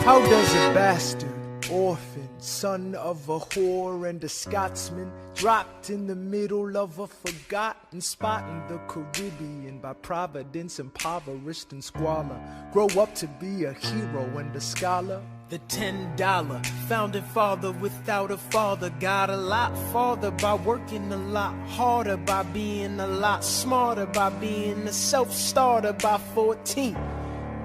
How does a bastard, orphan, son of a whore and a Scotsman, dropped in the middle of a forgotten spot in the Caribbean by providence, impoverished and squalor, grow up to be a hero and a scholar? The $10 founding father without a father got a lot farther by working a lot harder, by being a lot smarter, by being a self-starter. By 14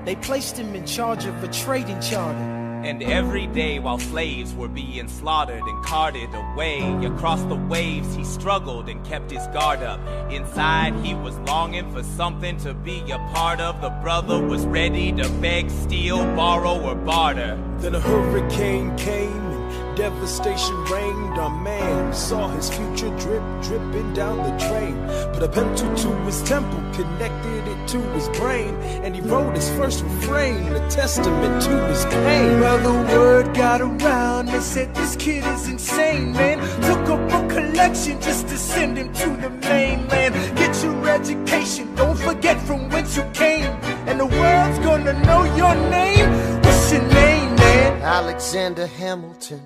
they placed him in charge of a trading charter. And every day while slaves were being slaughtered and carted away across the waves, he struggled and kept his guard up. Inside he was longing for something to be a part of. The brother was ready to beg, steal, borrow, or barter. Then a hurricane came and devastation reigned. Our man saw his future dripping down the drain. Put a pencil to his temple, connected it to his brain, and he wrote his first refrain, a testament to his pain. Well, the word got around, they said this kid is insane, man. Took up a collection just to send him to the mainland. Get your education, don't forget from whence you came, and the world's gonna know your name. What's your name, man? Alexander Hamilton.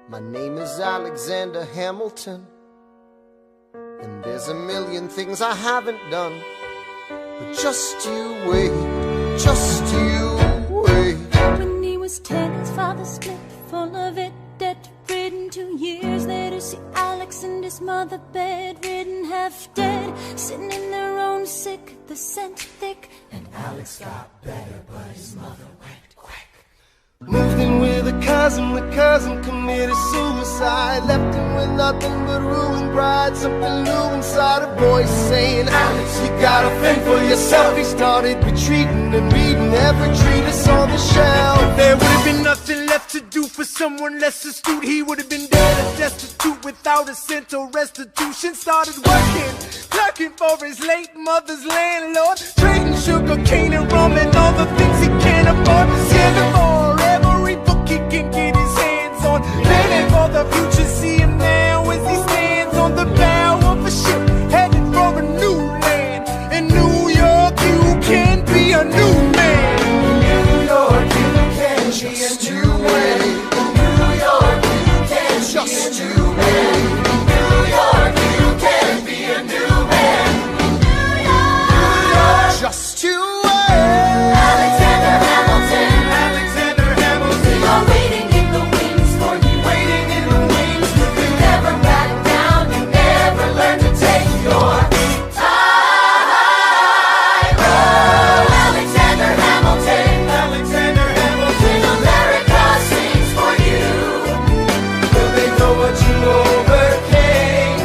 My name is Alexander Hamilton, and there's a million things I haven't done, but just you wait, just you wait. When he was 10, his father split, full of it, debt-ridden. 2 years later, see Alex and his mother bedridden, half dead, sitting in their own sick, the scent thick. And Alex got better, but his mother went quack. Moved in with a cousin, the cousin committed suicide. Left him with nothing but ruined pride. Something new inside a voice saying, Alex, you gotta fend for yourself. He started retreating and reading every treatise on the shelf. There would have been nothing left to do for someone less astute. He would have been dead and destitute without a cent or restitution. Started working, clerking for his late mother's landlord, trading sugar cane and rum and all the things he can't afford. Scamming for every book he can get his hands on, planning for the future. See him now as he stands on the bow of a ship, headed for a new land. In New York you can be a new man. In New York you can be a new man. In New York you can just be a new man. In New York you can be a new man. New York, just you wait. Alexander Hamilton, Alexander Hamilton, we are waiting in the wings for you. waiting in the wings. You never back down, you never learn to take your time. Oh, Alexander Hamilton, Alexander Hamilton, when America sings for you. Will they know what you overcame?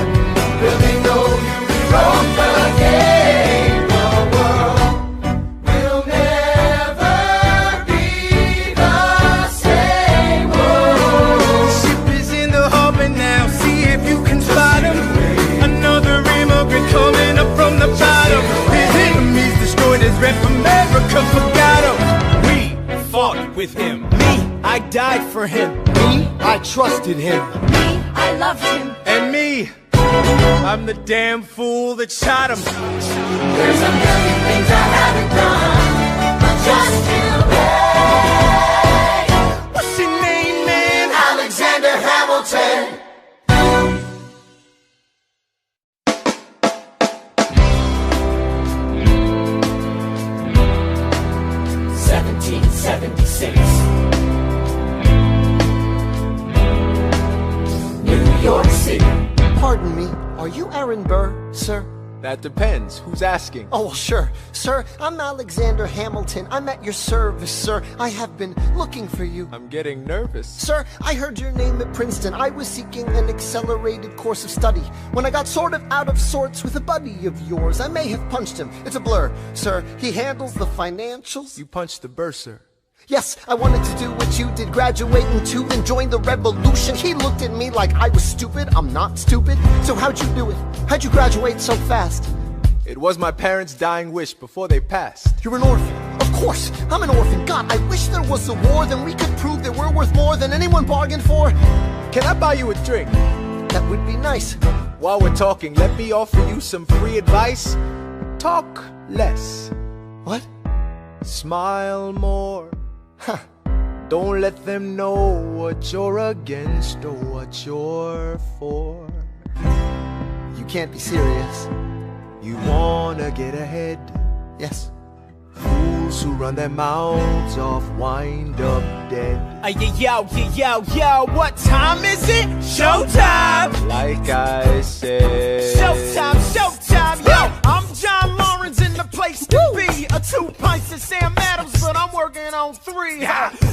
Will they know you rewrote the game? The world will never be the same. the ship is in the harbor now, see if you can spot him. Another immigrant coming up from the bottom. His enemies destroyed his rep, America forgot him. We fought with him, me, I died for him. Me, I trusted him. Me, I loved him. And me, I'm the damn fool that shot him. There's a million things I haven't done, but just you wait. What's your name, man? Alexander Hamilton. New York City. Pardon me, are you Aaron Burr, sir? That depends. Who's asking? Oh, sure. Sir, I'm Alexander Hamilton. I'm at your service, sir. I have been looking for you. I'm getting nervous. Sir, I heard your name at Princeton. I was seeking an accelerated course of study. When I got sort of out of sorts with a buddy of yours, I may have punched him. It's a blur. Sir, he handles the financials. You punched the bursar. Yes, I wanted to do what you did, graduate into and join the revolution. He looked at me like I was stupid. I'm not stupid. So how'd you do it? How'd you graduate so fast? It was my parents' dying wish before they passed. You're an orphan. Of course, I'm an orphan. God, I wish there was a war, then we could prove that we're worth more than anyone bargained for. Can I buy you a drink? That would be nice. While we're talking, let me offer you some free advice. Talk less. What? Smile more. Don't let them know what you're against or what you're for. You can't be serious. You wanna get ahead. Yes. Fools who run their mouths off wind up dead. Yo, what time is it? Showtime! Like I said. Showtime, yo! I'm John Lawrence in the place to be. 2 pints of Sam Adams, but I'm working on 3.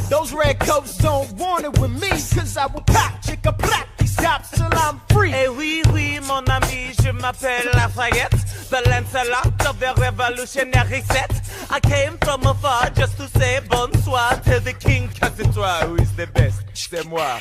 Those redcoats don't want it with me, cause I will pop, chicka, plop these tops till I'm free. Eh oui, mon ami, je m'appelle Lafayette, the Lancelot of the revolutionary set. I came from afar just to say bonsoir to the king, cause it's who is the best, c'est moi.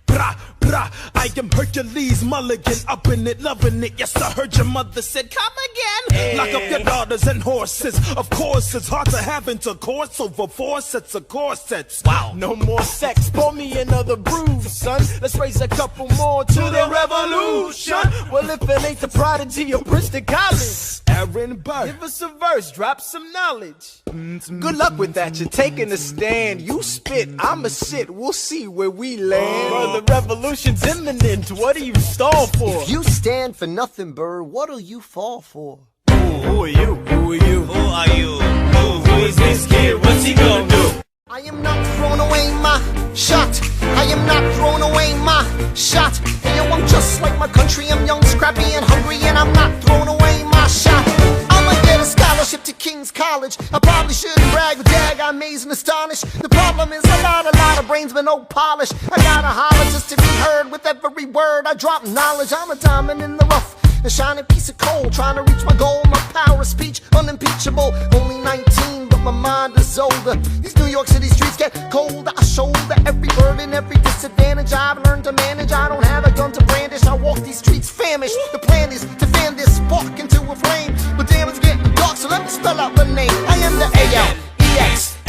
Brah, brah, I am Hercules Mulligan, up in it, loving it. Yes, I heard your mother said, come again. Hey. Lock up your daughters and horses. Of course, it's hard to have intercourse over 4 sets of corsets. Wow. No more sex, pour me another brew, son. Let's raise a couple more to the revolution. Well, if it ain't the prodigy of Princeton College, Aaron Burr, give us a verse, drop some knowledge. Good luck with that, you're taking a stand. You spit, I'ma sit, we'll see where we land. Bro, the revolution's imminent, what do you stall for? If you stand for nothing, Burr, what'll you fall for? Who are you? Who are you? Who are you? Who is this kid? What's he gonna do? I am not throwing away my shot. I am not throwing away my shot. Hey, yo, I'm just like my country. I'm young, scrappy, and hungry, and I'm not throwing away my shot. I'ma get a scholarship to King's College. I probably shouldn't brag, but dag, I amaze and astonish. The problem is a lot of brains, but no polish. I gotta holler just to be heard with every word. I drop knowledge. I'm a diamond in the rough, a shining piece of coal, trying to reach my goal. My power of speech, unimpeachable. Only 19, but my mind is older. These New York City streets get colder. I shoulder every burden, every disadvantage I've learned to manage. I don't have a gun to brandish. I walk these streets famished. The plan is to fan this spark into a flame. But damn, it's getting dark, so let me spell out the name. I am the A-L-E-X-A-N-D-E-R.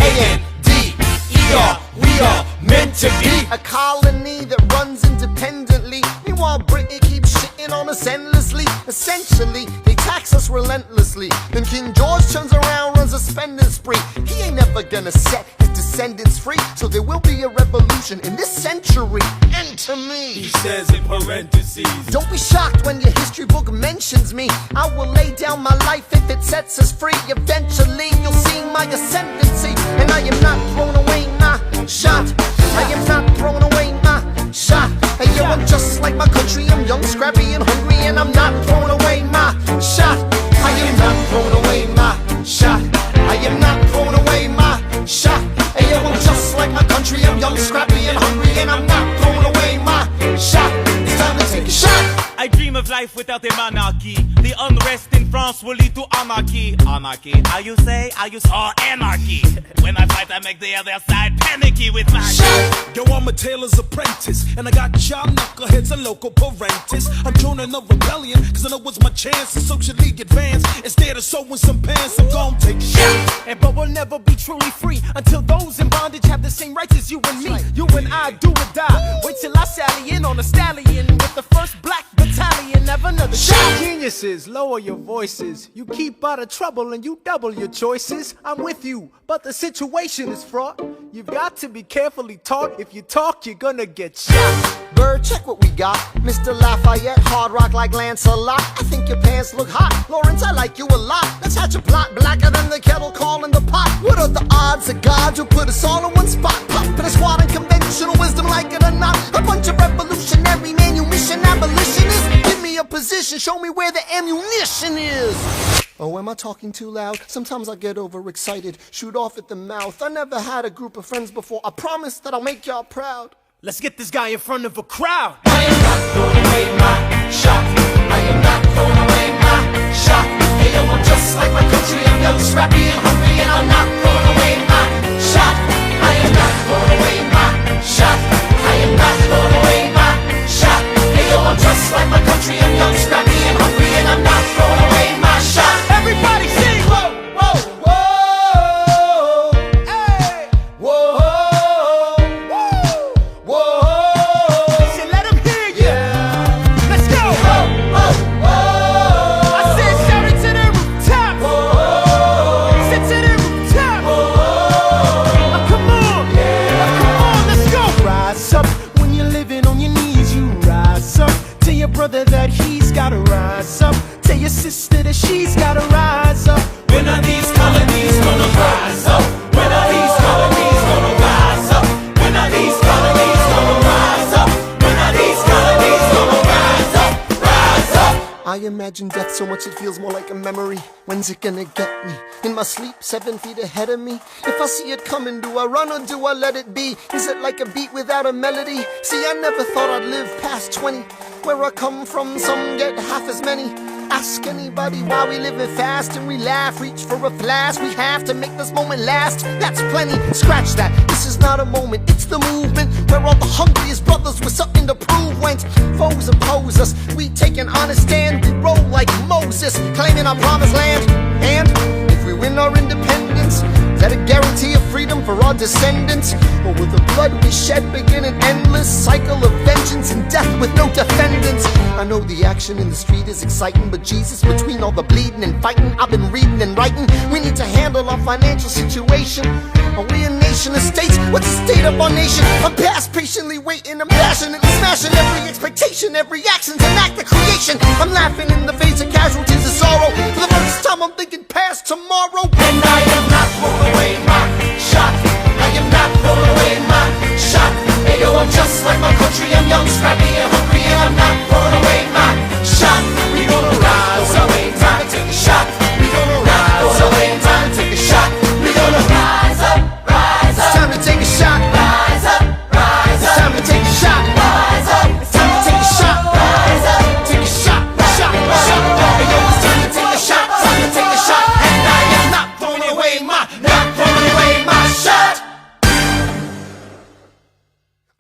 We are meant to be a colony that runs independently. Meanwhile, Britain keeps shitting on us endlessly. Essentially, they tax us relentlessly. Then King George turns around, runs a spending spree. He ain't never gonna set his descendants free. So there will be a revolution in this century. Enter me. He says in parentheses. Don't be shocked when your history book mentions me. I will lay down my life if it sets us free. Eventually, you'll see my ascendancy. And I am not throwing away my shot. I am not throwing away my shot. Hey, yo, I'm just like my country. I'm young, scrappy, and hungry, and I'm not throwing away my shot. I am not throwing away my shot. I am not throwing away my shot. Hey, yo, I'm just like my country. I'm young, scrappy, and hungry, and I'm not throwing away my shot. It's time to take a shot. I dream of life without a monarchy. The unrest in France will lead to anarchy. Anarchy, how you say? I use anarchy. When I fight, I make the other side panicky with my shot. Yo, I'm a tailor's apprentice, and I got y'all knuckleheads and local parentis. I'm joining the rebellion, cause I know it's my chance to socially advance. Instead of sewing some pants, I'm gon' take a shot. But we'll never be truly free until those in bondage have the same rights as you and me. You and I do or die. Wait till I sally in on a stallion with the first black battalion. Have another shot. Geniuses, lower your voices. You keep out of trouble and you double your choices. I'm with you, but the situation is fraught. You've got to be carefully taught. If you talk, you're gonna get shot. Bird, check what we got. Mr. Lafayette, hard rock like Lancelot. I think your pants look hot. Lawrence, I like you a lot. Let's hatch a plot blacker than the kettle calling the pot. What are the odds of God who put us all in one spot? Pop in a squad and conventional wisdom, like it or not. A bunch of revolutionary manumission abolitionists. Give me a position, show me where the ammunition is. Oh, am I talking too loud? Sometimes I get overexcited, shoot off at the mouth. I never had a group of friends before. I promise that I'll make y'all proud. Let's get this guy in front of a crowd. I am not throwing away my shot. I am not throwing away my shot. Hey, yo, I'm just like my country. I'm young, scrappy, and hungry, and I'm not throwing away my shot. I am not throwing away my shot. I am not throwing away my shot. Hey, yo, I'm just like my country. I'm young, scrappy, and hungry, and I'm not throwing away my shot. Everybody sing. Whoa, whoa, whoa. Hey, whoa. I said shout it to the rooftop. imagine death so much it feels more like a memory. When's it gonna get me? In my sleep, 7 feet ahead of me. If I see it coming, do I run or do I let it be? Is it like a beat without a melody? See, I never thought I'd live past 20. Where I come from, some get half as many. Ask anybody why we living fast and we laugh. Reach for a flask, we have to make this moment last. That's plenty, scratch that. This is not a moment, it's the movement. Where all the hungriest brothers with something to prove. When foes oppose us, we take an honest stand. We roll like Moses, claiming our promised land. And if we win our independence, is that a guarantee of freedom for our descendants? Or will the blood we shed begin an endless cycle of vengeance and death with no defendants? I know the action in the street is exciting, but Jesus, between all the bleeding and fighting I've been reading and writing, we need to handle our financial situation. Are we a nation of states? What's the state of our nation? I'm past patiently waiting, I'm passionately smashing every expectation, every action's an act of creation. I'm laughing in the face of casualties of sorrow. For the first time I'm thinking past tomorrow. And I am not throwing away my shot. I am not throwing away my shot. Hey yo, I'm just like my country, I'm young, scrappy and hungry, and I'm not throwing away my shot. We gonna rise up, time to take a shot. We gonna rise up, time to take a shot. We gonna rise up, rise up. It's time to take a shot. Rise up, rise up. It's time to take a shot. Rise up. It's time to take a shot. Rise up. Take a shot, shot, shot. Hey yo, it's time to take a shot. Time to take a shot. And I am not throwing away my shot.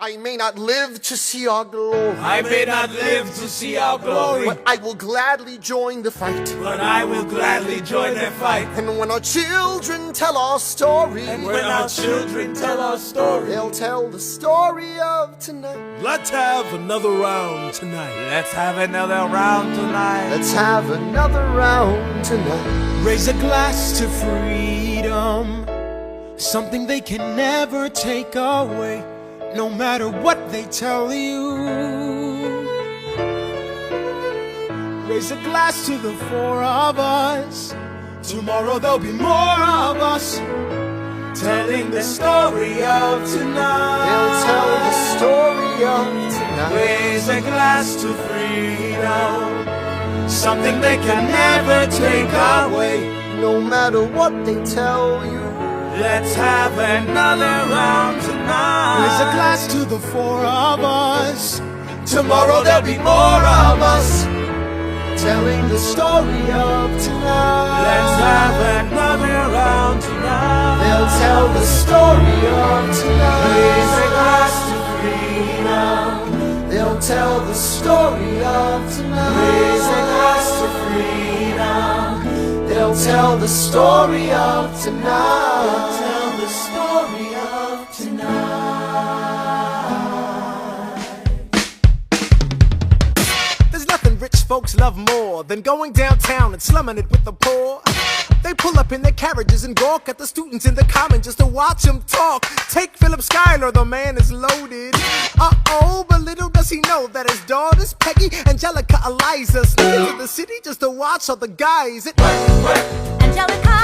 I may not live to see our glory. I may not live to see our glory, but I will gladly join the fight. but I will gladly join their fight. And when our children tell our story, And when our children tell our story, they'll tell the story of tonight. let's have another round tonight. Let's have another round tonight. Let's have another round tonight. Raise a glass to freedom, something they can never take away, no matter what they tell you. Raise a glass to the four of us. Tomorrow there'll be more of us, telling the story of tonight. They'll tell the story of tonight. Raise a glass to freedom, something they can never take away. No matter what they tell you. Let's have another round tonight. Raise a glass to the four of us. Tomorrow there'll be more of us, Telling the story of tonight. let's have another round tonight. They'll tell the story of tonight. Raise a glass to freedom. They'll tell the story of tonight. Raise a glass to freedom. They'll tell the story of tonight. Tell the story of tonight. There's nothing rich folks love more than going downtown and slumming it with the poor. They pull up in their carriages and gawk at the students in the common just to watch them talk. Take Philip Schuyler, the man is loaded. Uh-oh, but little does he know that his daughters, Peggy, Angelica, Eliza, sneak into the city just to watch all the guys at work. Angelica,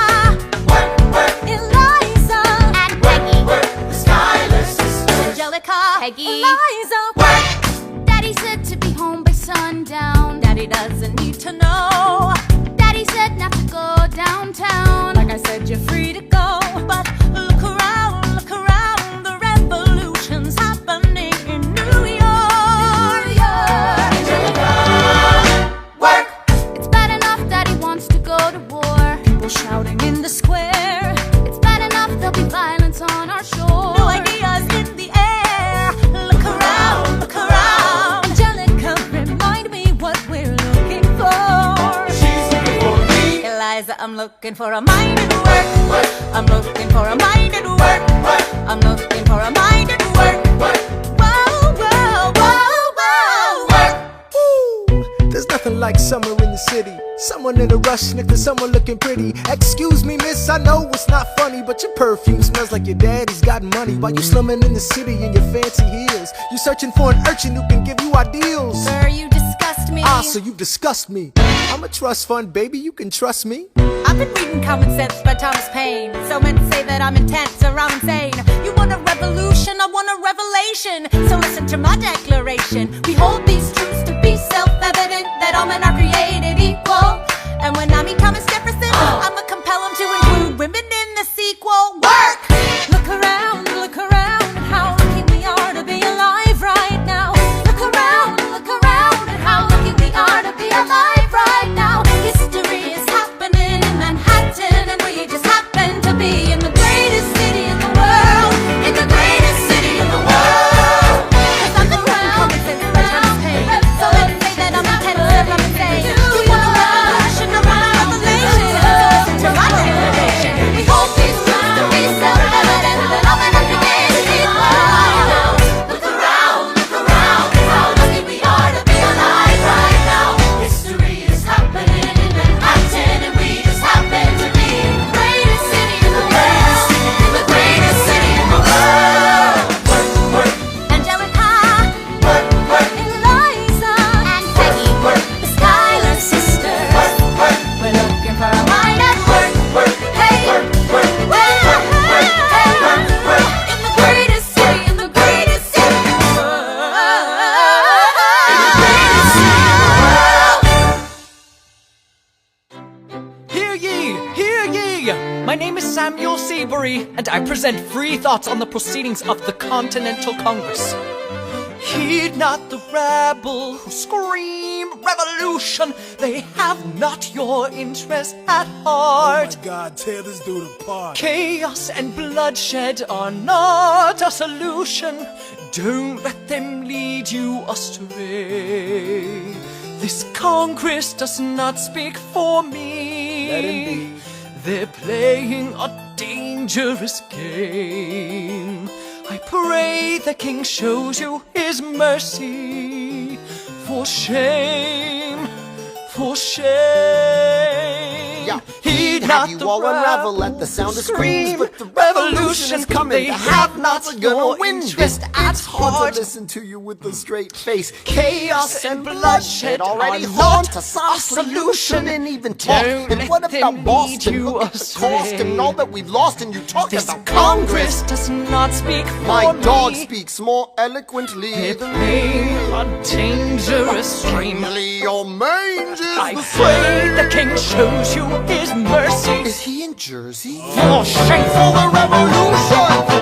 Eliza, and Peggy, The Schuyler sisters. Angelica, Peggy, Eliza. Daddy said to be home by sundown. Daddy doesn't need to know. Daddy said not to go downtown. Like I said, you're free to go, but look around, the revolution's happening in New York. Angelica, work. It's bad enough Daddy wants to go to war. People shouting in the square. It's bad enough there'll be violence on our shore. New ideas in the air. Look around, Angelica, remind me what we're looking for. She's looking for me. Eliza, I'm looking for a mind at work. I'm looking for a mind at work. I'm looking for a mind at work. Whoa, whoa, whoa, whoa, work. Ooh, there's nothing like summer in the city. Someone in a rush next to someone looking pretty. Excuse me, miss, I know it's not funny, but your perfume smells like your daddy's got money. While you slumming in the city in your fancy heels, you searching for an urchin who can give you ideals. Sir, you disgust me. Ah, so you disgust me. I'm a trust fund, baby, you can trust me. I've been reading Common Sense by Thomas Paine. So men say that I'm intense or I'm insane. You want a revolution, I want a revelation. So listen to my declaration. We hold these truths to be self-evident, that all men are created equal. My name is Samuel Seabury, and I present free thoughts on the proceedings of the Continental Congress. Heed not the rabble who scream revolution. They have not your interest at heart. Oh my God, tear this dude apart. Chaos and bloodshed are not a solution. Don't let them lead you astray. This Congress does not speak for me. Let him be. They're playing a dangerous game. I pray the King shows you his mercy. For shame, for shame. Yeah. Heed Have not you the all unravel at the sound of screams, but the revolution is coming. They have not gonna your win. interest at It's hard heart. to listen to you with a straight face. Chaos and bloodshed already are haunt not us. a solution. And even talk. Don't And let what them about lead Boston? you Look at the astray. cost and all that we've lost, and you talk This about Congress does not speak for My me. dog speaks more eloquently They than play a dangerous game. Strangely, your mange is I the pray the same. King shows you his mercy. Is he in Jersey? For shame, For the revolution! for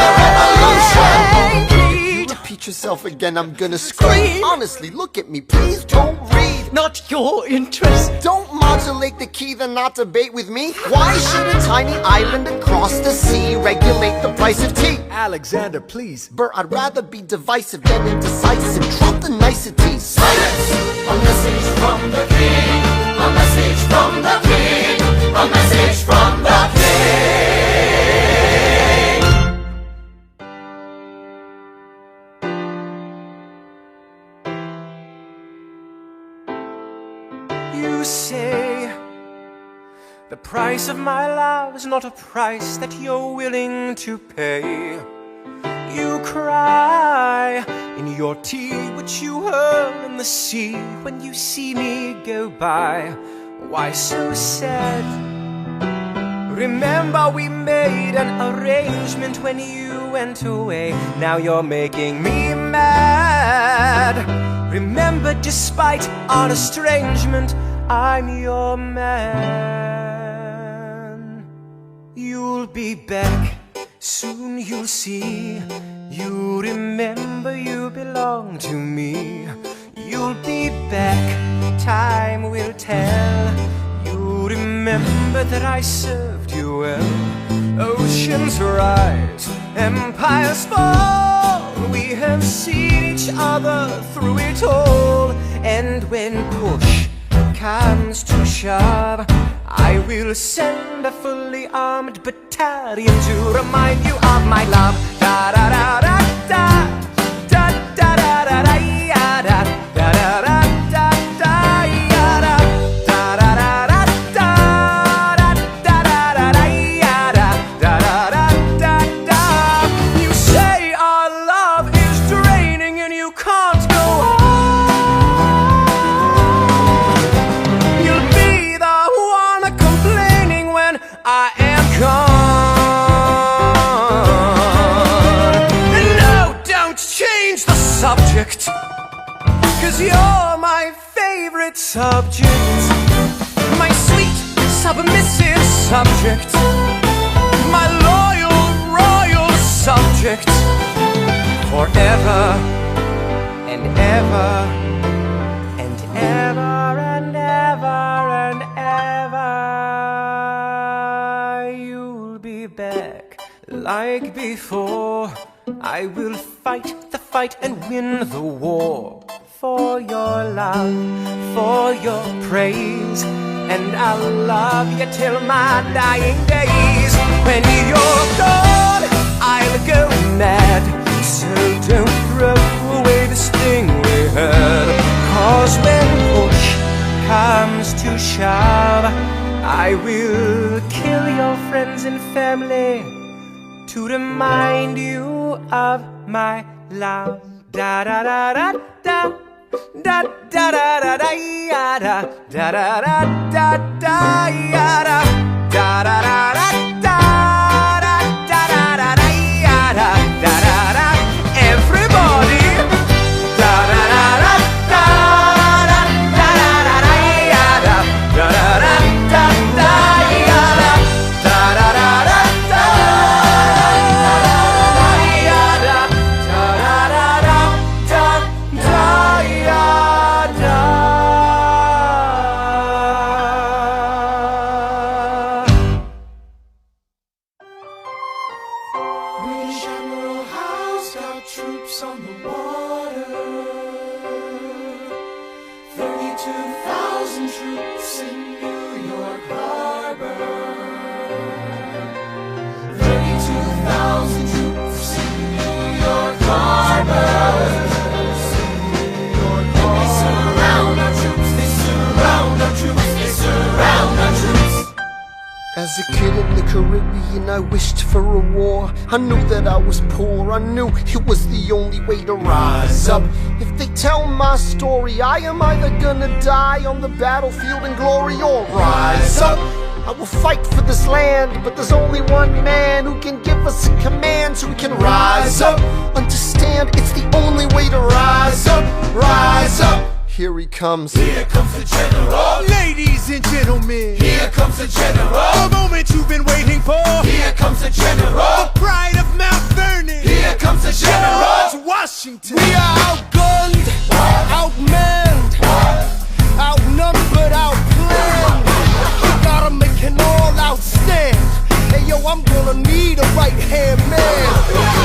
the revolution. Repeat yourself again, I'm gonna scream. Honestly, look at me, please don't read. Not your interest. Don't modulate the key, then not debate with me. Why should a tiny island across the sea regulate the price of tea? Alexander, please. Bert, I'd rather be divisive than indecisive. Drop the niceties. Silence! A message from the King. A message from the King. A message from the King. You say the price of my love is not a price that you're willing to pay. You cry in your tea, which you hurl in the sea when you see me go by. Why so sad? Remember we made an arrangement when you went away. Now you're making me mad. Remember, despite our estrangement, I'm your man. You'll be back, soon you'll see. You remember you belong to me. You'll be back, time will tell. You remember that I served you well. Oceans rise, empires fall. We have seen each other through it all. And when push comes to shove, I will send a fully armed battalion to remind you of my love. Da da da da da da da da da da ya da da da da da da ya da da da da da da da da da da ya da da da da da. You say our love is draining and you can't go on. You'll be the one complaining when I am gone. And no, don't change the subject, 'cause you're my favorite subject. My sweet, submissive subject. My loyal, royal subject. Forever and ever and ever and ever and ever. You'll be back like before. I will fight the fight and win the war. For your love, for your praise. And I'll love you till my dying days. When you're gone, I'll go mad. So don't throw away this thing we had. 'Cause when push comes to shove, I will kill your friends and family to remind you of my love. Da da da da da da da da da da ya da da da da da da ya da da da da da da da da da da ya da da da da. Everybody, da da da da da da da da da ya da da da da da da ya da. troops on the water. 32,000 troops in New York Harbor. 32,000 troops in New York Harbor. They surround our troops, they surround our troops, they surround our troops. As a kid in the Caribbean, I wished for a war. I knew that I was poor, I knew it was the only way to rise up. If they tell my story, I am either gonna die on the battlefield in glory or rise up. I will fight for this land, but there's only one man who can give us a command so we can rise up. Understand, it's the only way to rise up, rise up. Here he comes. Here comes the general. Ladies and gentlemen, Here comes the general. the moment you've been waiting for. Here comes the general. Pride of Mount Vernon. Here comes the George general. Washington. We are outgunned, outmanned, outnumbered, outplanned. We gotta make an all-out stand. Hey yo, I'm gonna need a right-hand man.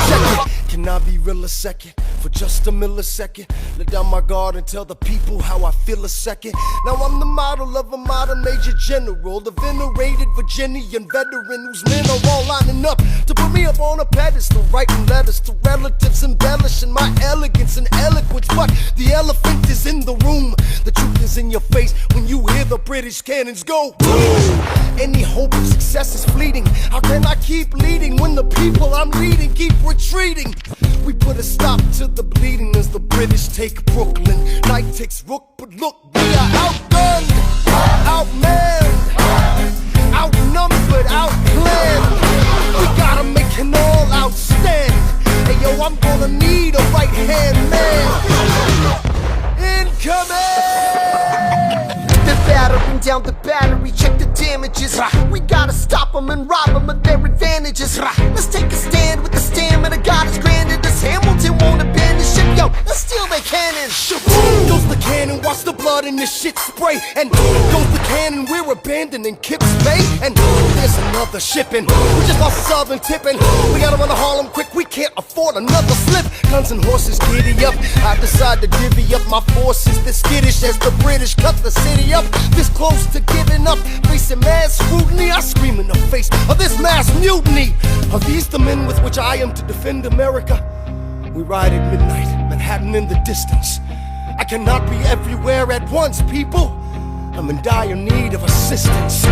Check it. Can I be real a second? For just a millisecond, let down my guard and tell the people how I feel a second. Now I'm the model of a modern major general, the venerated Virginian veteran whose men are all lining up to put me up on a pedestal, writing letters to relatives, embellishing my elegance and eloquence. But the elephant is in the room, the truth is in your face when you hear the British cannons go boom. Any hope of success is fleeting. How can I keep leading when the people I'm leading keep retreating? We put a stop to the bleeding as the British take Brooklyn. Night takes Rook, but look, we are outgunned, outmanned, outnumbered, outplanned. We gotta make an all-out stand. Hey yo, I'm gonna need a right-hand man. Incoming! They're battering down the battery, check the damages. We gotta stop them and rob them of their advantages. Let's take a stand with the stamina God has granted us. Hamilton won't abandon ship, yo, let's steal their cannon. Goes the cannon, watch the blood in this shit spray. And goes the cannon, we're abandoning Kips Bay. And there's another shipping, we just lost Southern tipping. We gotta run to Harlem quick, we can't afford another slip. Guns and horses giddy up, I decide to divvy up my forces. This skittish as the British cut the city up. This close to giving up, facing mass scrutiny. I scream in the face of this mass mutiny. Are these the men with which I am to defend America? We ride at midnight, Manhattan in the distance. I cannot be everywhere at once, people. I'm in dire need of assistance.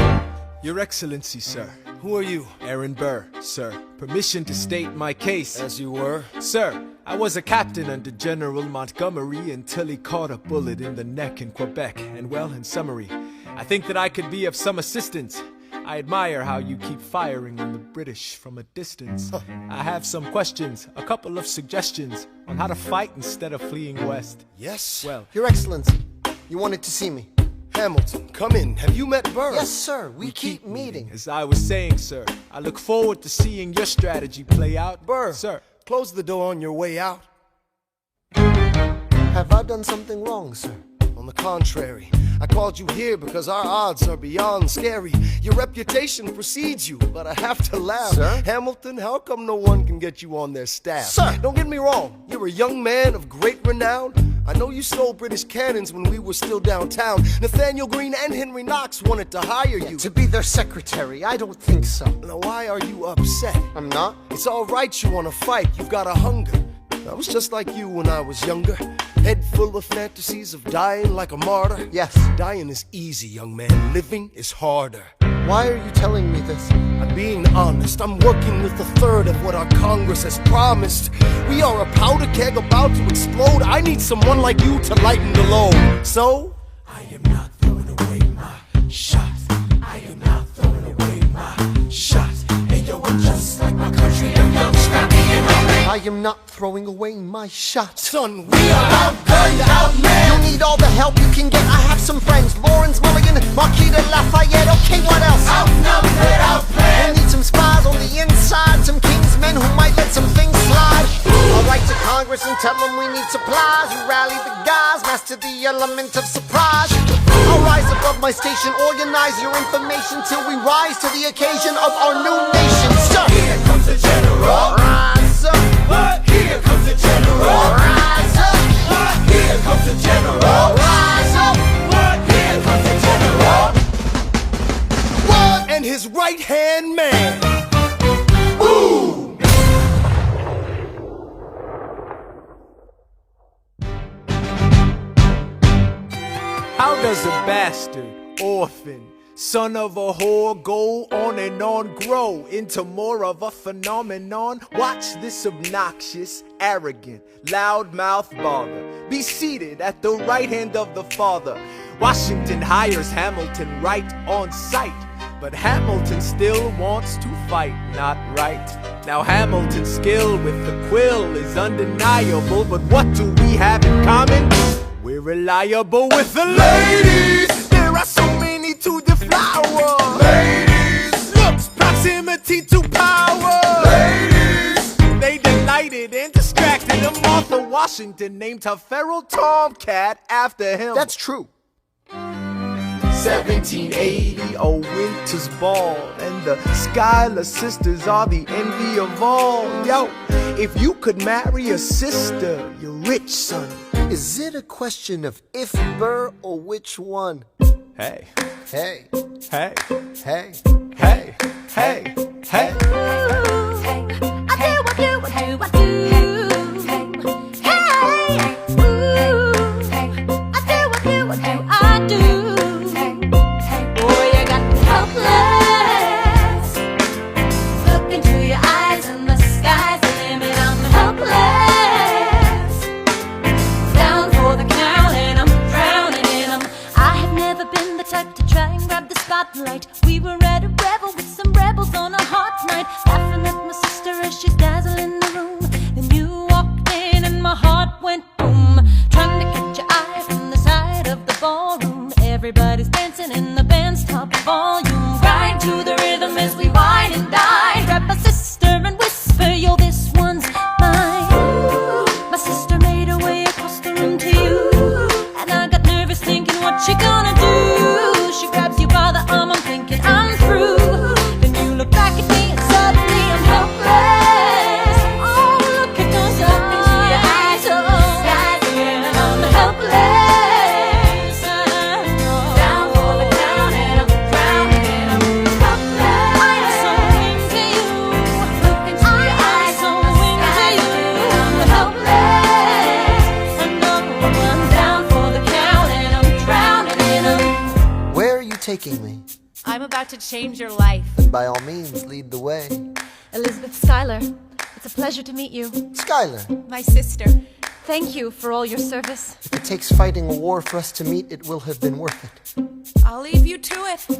Your Excellency, sir. Who are you? Aaron Burr, sir. Permission to state my case. As you were. Sir, I was a captain under General Montgomery until he caught a bullet in the neck in Quebec. And well, in summary, I think that I could be of some assistance. I admire how you keep firing on the British from a distance. I have some questions, a couple of suggestions on how to fight instead of fleeing west. Yes? Well, Your Excellency, you wanted to see me. Hamilton, come in. Have you met Burr? Yes, sir. We keep meeting. as I was saying, sir, I look forward to seeing your strategy play out. Burr, Sir, close the door on your way out. Have I done something wrong, sir? On the contrary, I called you here because our odds are beyond scary. Your reputation precedes you, but I have to laugh. Sir? Hamilton, how come no one can get you on their staff? Sir! Don't get me wrong, you're a young man of great renown. I know you stole British cannons when we were still downtown. Nathaniel Greene and Henry Knox wanted to hire you. To be their secretary, I don't think so. Now why are you upset? I'm not. It's alright you wanna fight, you've got a hunger. I was just like you when I was younger. Head full of fantasies of dying like a martyr. Yes. Dying is easy, young man. Living is harder. Why are you telling me this? I'm being honest. I'm working with a third of what our Congress has promised. We are a powder keg about to explode. I need someone like you to lighten the load. So, I am not throwing away my shot. I am not throwing away my shot. Hey yo, I'm just like my country. I'm young, scrappy, and hungry. I am not throwing away my shot. Son, we are outgunned, outmanned. You need all the help you can get. I have some friends, Lawrence Mulligan, Marquis de Lafayette. Okay, what else? Outnumbered, outplanned. We need some spies on the inside, some kingsmen who might let some things slide. I'll write to Congress and tell them we need supplies. You rally the guys, master the element of surprise. I'll rise above my station, organize your information till we rise to the occasion of our new nation. Sir, Here comes the general. rise up. Here comes the general. right-hand man. Ooh! How does a bastard, orphan, son of a whore go on and on, grow into more of a phenomenon? Watch this obnoxious, arrogant, loudmouth bother be seated at the right hand of the father. Washington hires Hamilton right on sight, but Hamilton still wants to fight, not right. Now Hamilton's skill with the quill is undeniable, but what do we have in common? We're reliable with the ladies. There are so many to deflower. Ladies. Looks, proximity to power. Ladies. They delighted and distracted him. Martha Washington named her feral tomcat after him. That's true. 1780, a winter's ball, and the Schuyler sisters are the envy of all. Yo, if you could marry a sister, you're rich, son. Is it a question of if, Burr, or which one? Hey, Hey, hey, hey, hey, hey, hey. We were at a revel with some rebels on a hot night, laughing at my sister as she's dazzling the room. Then you walked in and my heart went boom, trying to catch your eye from the side of the ballroom. Everybody's dancing in the band's top volume, right to the rhythm as we wine and dine. Grab my sister and whisper, yo, this one's mine. My sister made her way across the room to you, and I got nervous thinking, what you gonna do? She grabs you by the arm, I'm thinking I'm through. Then you look back at me and suddenly I'm helpless. Oh, look at those eyes, oh, yeah, I'm helpless. Down for the count and I'm drowning and I'm helpless. I'm so into you. Look into your eyes, so into you. I'm helpless. And no, I'm down for the count and I'm drowning and I'm. Where are you taking me? I'm about to change your life. Then by all means, lead the way. Elizabeth Schuyler, it's a pleasure to meet you. Schuyler, My sister. Thank you for all your service. if it takes fighting a war for us to meet, it will have been worth it. I'll leave you to it. 1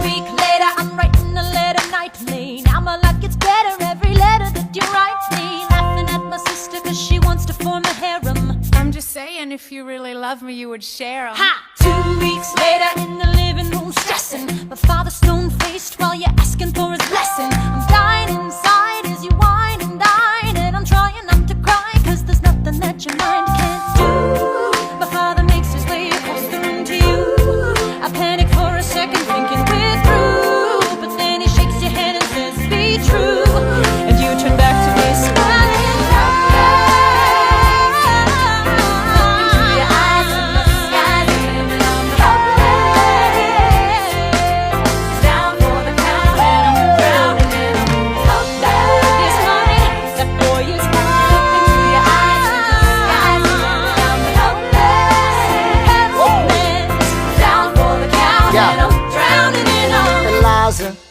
week later, I'm writing a letter nightly. Now my luck gets better every letter that you write me. Laughing at my sister cause she wants to form a harem. I'm just saying, if you really love me, you would share 'em. Ha! 2 weeks later in the living room stressing. My father stone-faced while you're asking for his blessing. I'm dying inside as you whine and dine, and I'm trying not to cry cause there's nothing that your mind can't do. My father makes his way across the room to you. I panic for a second thinking we're through, but then he shakes your hand and says be true, and you turn back to me smiling.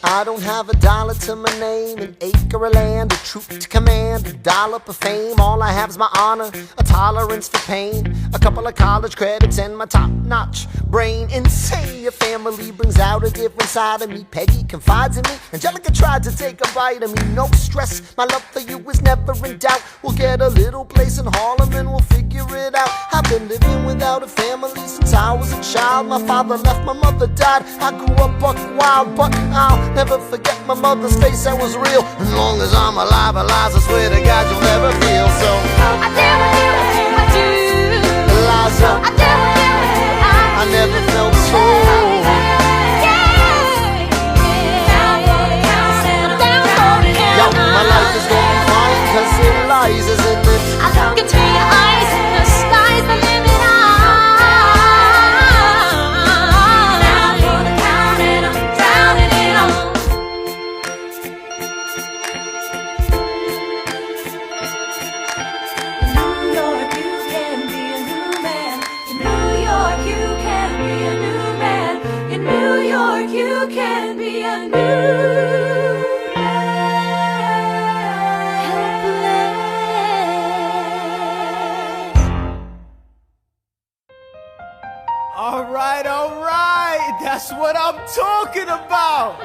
I don't have a dollar to my name, an acre of land, a troop to command, a dollop of fame. All I have is my honor, a tolerance for pain, a couple of college credits and my top-notch brain. Insane, your family brings out a different side of me. Peggy confides in me, Angelica tried to take a bite of me. No stress, my love for you is never in doubt. We'll get a little place in Harlem and we'll figure it out. I've been living without a family since I was a child. My father left, my mother died. I grew up buck wild, but I'll never forget my mother's face, that was real. As long as I'm alive, Eliza, I swear to God you'll never feel so. I dare with you, I do. Eliza, I dare with you, I never felt so. Yo, my life is gonna be fine, cause Eliza's in it. I look into your eyes and the sky's the limit. Down for the count and I'm be a new All right, that's what I'm talking about.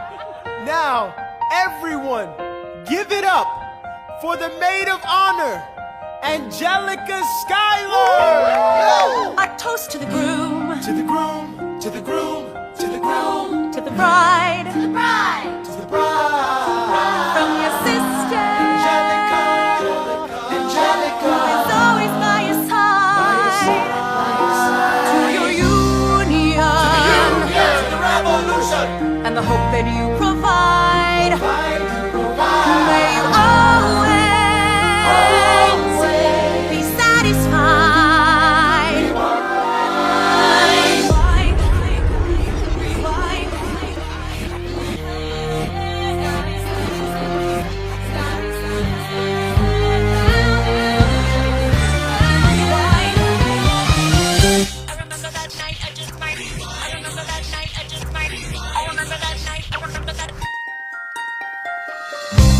Now, everyone, give it up for the maid of honor, Angelica Schuyler. A toast to the groom, To the groom, to the groom, to the groom, to the bride, to the bride. to the bride. from your sister, Angelica, Angelica, is always by your side. To your union, to the revolution. and the hope that you provide. May you always be satisfied.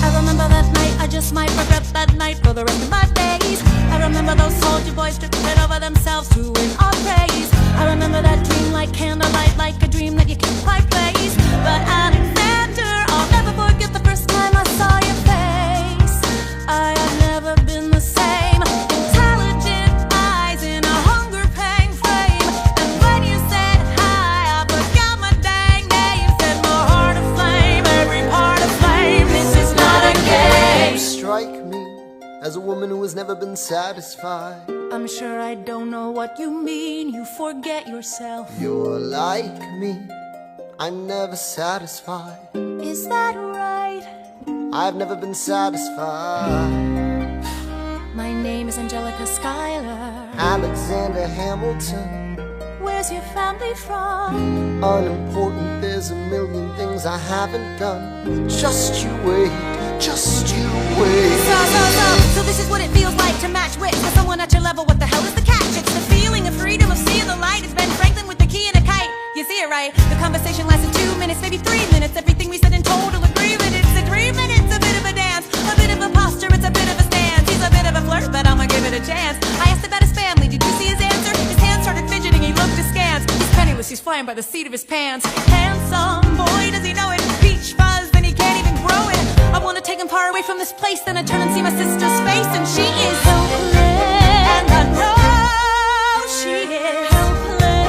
I remember that night, I just might regret that night for the rest of my days. I remember those soldier boys tripping over themselves to win our praise. I remember that dream like candlelight, like a dream that you can't quite place. But Alexander, I'll never forget the first time I saw your face. I have never been the same. Intelligent eyes in a hunger-pang frame. And when you said hi, I forgot my dang name. Set my heart aflame, every part aflame. This is not a game. You strike me as a woman who has never been satisfied. I'm sure I don't know what you mean. You forget yourself. You're like me, I'm never satisfied. Is that right? I've never been satisfied. My name is Angelica Schuyler. Alexander Hamilton, Where's your family from? unimportant, there's a million things I haven't done. Just you wait, just you wait. So this is what it feels like to match wits with someone at your level. What the hell is the catch? It's the feeling of freedom, of seeing the light. It's Ben Franklin with the key and a kite. You see it right? The conversation lasted 2 minutes, maybe 3 minutes. Everything we said in total agreement. It's a 3 minutes, a bit of a dance, a bit of a posture, it's a bit of a stance. He's a bit of a flirt, but I'ma give it a chance. I asked about his family, did you see his answer? His hands started fidgeting, he looked askance. He's penniless, he's flying by the seat of his pants. Handsome boy, does he know it? Peach fuzz, then he can't even grow it. I wanna take him far away from this place, then I turn and see my sister's face, and she is helpless. And I know she is helpless.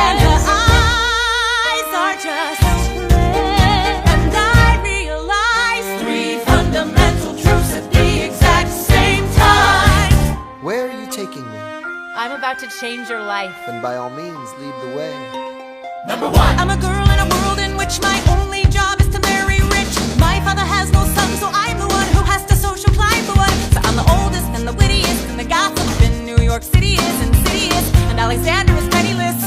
And her eyes are just helpless. And I realize 3 fundamental truths at the exact same time. Where are you taking me? I'm about to change your life. Then by all means, lead the way. I'm a girl in a world in which my only job is to marry rich. My father has no son, so I'm the one who has to social climb the one. So I'm the oldest and the wittiest, and the gossip in New York City is insidious. And Alexander is penniless.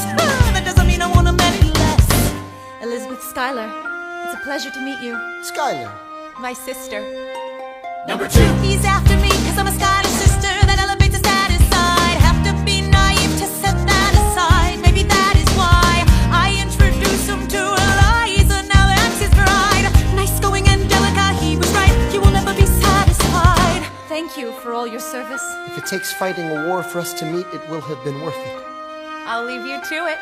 That doesn't mean I want him any less. Elizabeth Schuyler, it's a pleasure to meet you. Schuyler, My sister. Number 2. He's after me, cause I'm a Scottish sister that elevates his status side. Have to be naive to set that aside. Maybe that is why I introduce him to Eliza. Now that's his bride. Nice going, Angelica, he was right. You will never be satisfied. Thank you for all your service. if it takes fighting a war for us to meet, it will have been worth it. I'll leave you to it.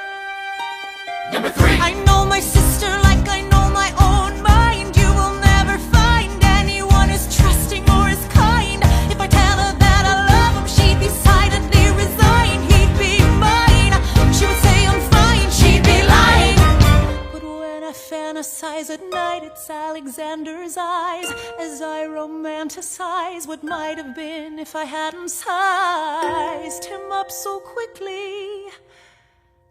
Number 3. I know my sister like I know my own mind. You will never find anyone as trusting or as kind. If I tell her that I love him, she'd be silently resign. He'd be mine. She would say I'm fine. She'd be lying. But when I fantasize at night, it's Alexander's eyes as I romanticize what might have been if I hadn't sized him up so quickly.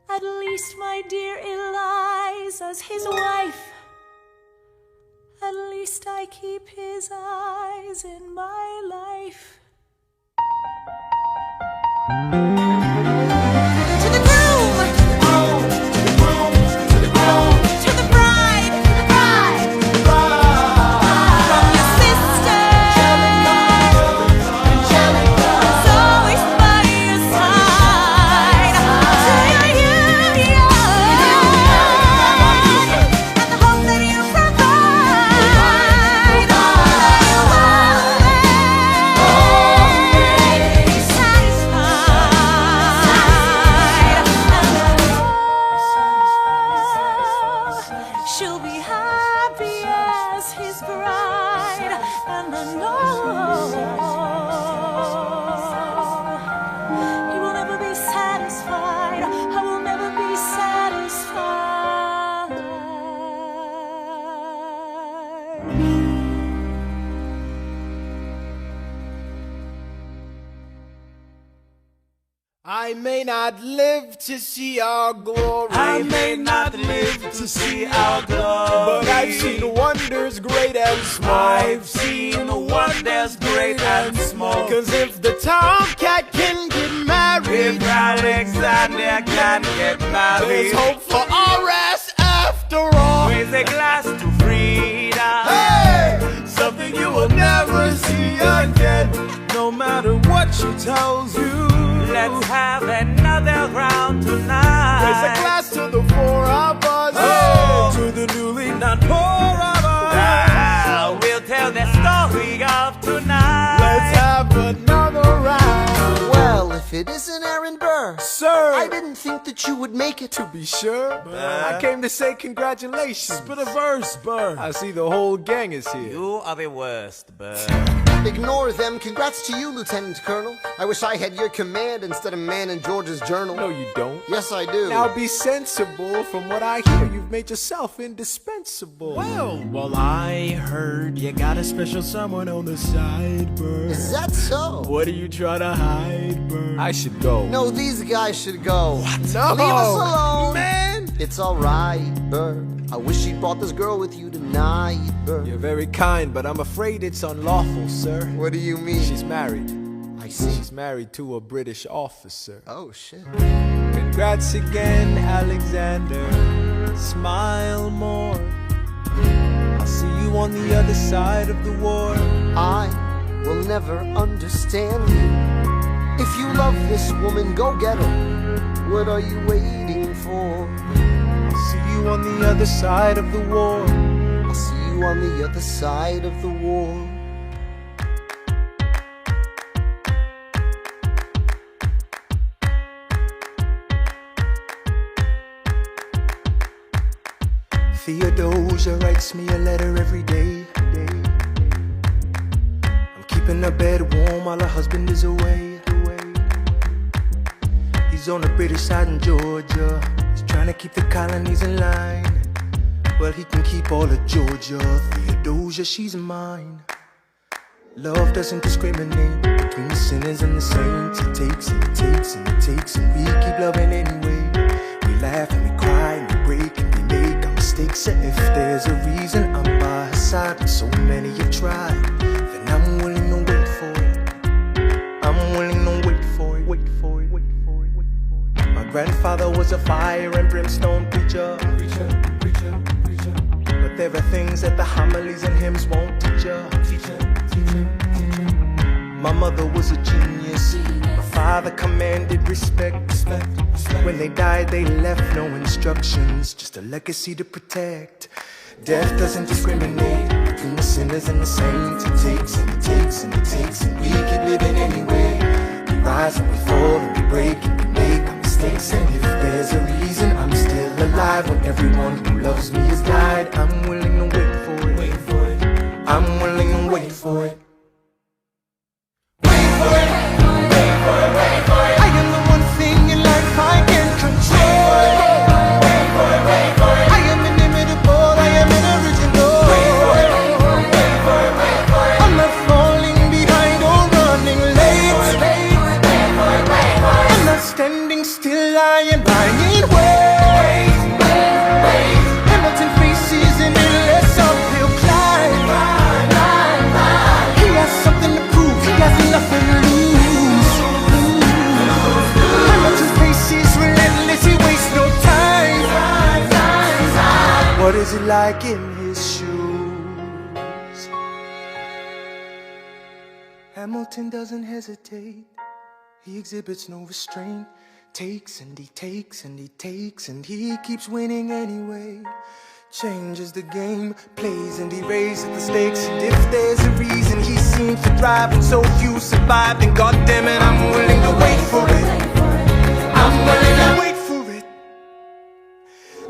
At least, my dear Eliza's his wife. At least I keep his eyes in my life. To the groom! To the bride! From your sister! It's always by your side. To your union! And the hope that you no, he will never be satisfied. I will never be satisfied. I may not live to see our glory. I may not live to see our glory, but I've seen wonders great and small. I've seen wonders great and small. Cause if the tomcat can get married, If Alexander can get married, there's hope for RS after all. raise a glass to freedom. Hey! Something you will never see again, no matter what she tells you. Let's have another round tonight. Raise a glass to the four of us. Oh, to the newly not poor of us. We'll tell the story of tonight. Let's have another round. Well, if it isn't Aaron Burr, Sir, I didn't think that you would make it. to be sure, I came to say congratulations. Spit a verse, Burr. I see the whole gang is here. You are the worst, Burr. Ignore them. Congrats to you, Lieutenant Colonel. I wish I had your command instead of man in George's journal. No, you don't. Yes, I do. Now be sensible. From what I hear, you've made yourself indispensable. Well, I heard you got a special someone on the side, Burr. Is that so? What are you trying to hide, Burr? I should go. No, these guys should go. No, Leave us alone. man. It's alright, Burr. I wish you brought this girl with you tonight, Burr. You're very kind, but I'm afraid it's unlawful, sir. What do you mean? She's married. I see. She's married to a British officer. Oh, shit. Congrats again, Alexander. Smile more. I'll see you on the other side of the war. I will never understand you. If you love this woman, go get her. What are you waiting for? I'll see you on the other side of the war. I'll see you on the other side of the war. Theodosia writes me a letter every day. I'm keeping her bed warm while her husband is away. He's on the British side in Georgia. He's trying to keep the colonies in line. Well, he can keep all of Georgia. Theodosia, she's mine. Love doesn't discriminate between the sinners and the saints. It takes and it takes and it takes, and we keep loving anyway. We laugh and we cry and we break and we make our mistakes. And if there's a reason I'm by her side when so many have tried, then I'm willing to wait for it. I'm willing to wait for it. Wait for it. Wait for it. Wait for it. My grandfather was a fire and brimstone preacher. But there are things that the homilies and hymns won't teach ya. My mother was a genius. My father commanded respect. When they died, they left no instructions, just a legacy to protect. Death doesn't discriminate between the sinners and the saints. It takes and it takes and it takes, and we keep living anyway. We rise and we fall and we break and we make our mistakes. And if there's a reason I'm still alive when everyone who loves me has died, I'm willing to wait for it. Wait for it. I'm willing to wait for it. I am the one thing in life I can control. I am inimitable, I am original. I'm not falling behind or running late. I'm not standing still, I am lying wait. Hamilton faces an endless uphill climb. He has something to prove, he has nothing to lose. What is it like in his shoes? Hamilton doesn't hesitate. He exhibits no restraint. Takes and he takes and he takes, and he keeps winning anyway. Changes the game, plays and he raises the stakes. And if there's a reason he seems to thrive and so few survive, then goddammit, I'm willing to wait for it. I'm willing to wait for it.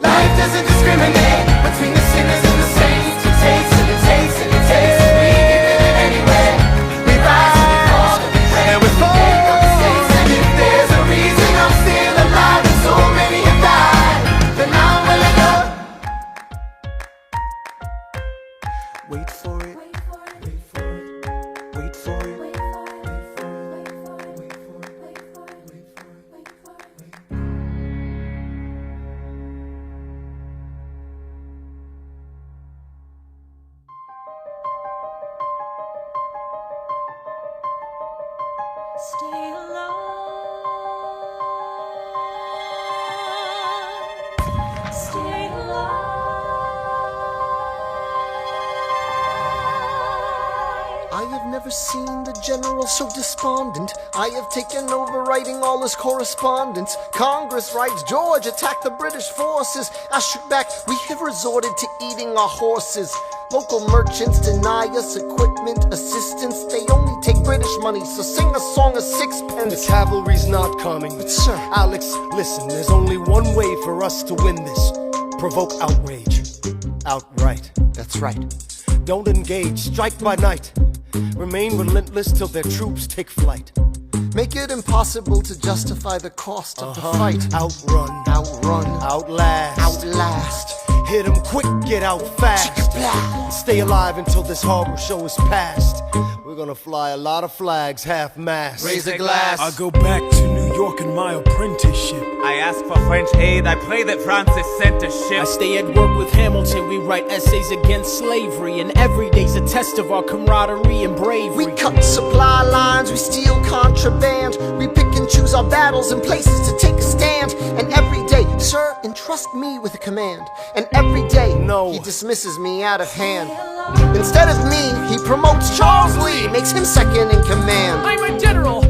Life doesn't discriminate between the sinners and the saints. It takes and it takes and it takes, and we keep living anyway. Wait for it. Wait for it. Wait for it. Stay alive. Stay alive. I have never seen the general so despondent. I have taken over writing all his correspondence. Congress writes, George attacked the British forces. I shoot back, we have resorted to eating our horses. Local merchants deny us equipment, assistance. They only take British money, so sing a song of sixpence. The cavalry's not coming. But sir, Alex, listen, there's only one way for us to win this. Provoke outrage. Outright. that's right. Don't engage, strike by night. Remain relentless till their troops take flight. Make it impossible to justify the cost of the fight. Outrun, Outrun, outlast, outlast. hit 'em quick, get out fast. Stay alive until this horrible show is past. We're gonna fly a lot of flags, half-mast. Raise a glass. I go back to New York in my apprenticeship. I ask for French aid, I pray that Francis sent a ship. I stay at work with Hamilton, we write essays against slavery, and every day's a test of our camaraderie and bravery. We cut supply lines, we steal contraband. We pick and choose our battles and places to take a stand. And every day, sir, entrust me with a command. And every day, No. he dismisses me out of hand. Instead of me, he promotes Charles Lee, makes him second in command. I'm a general.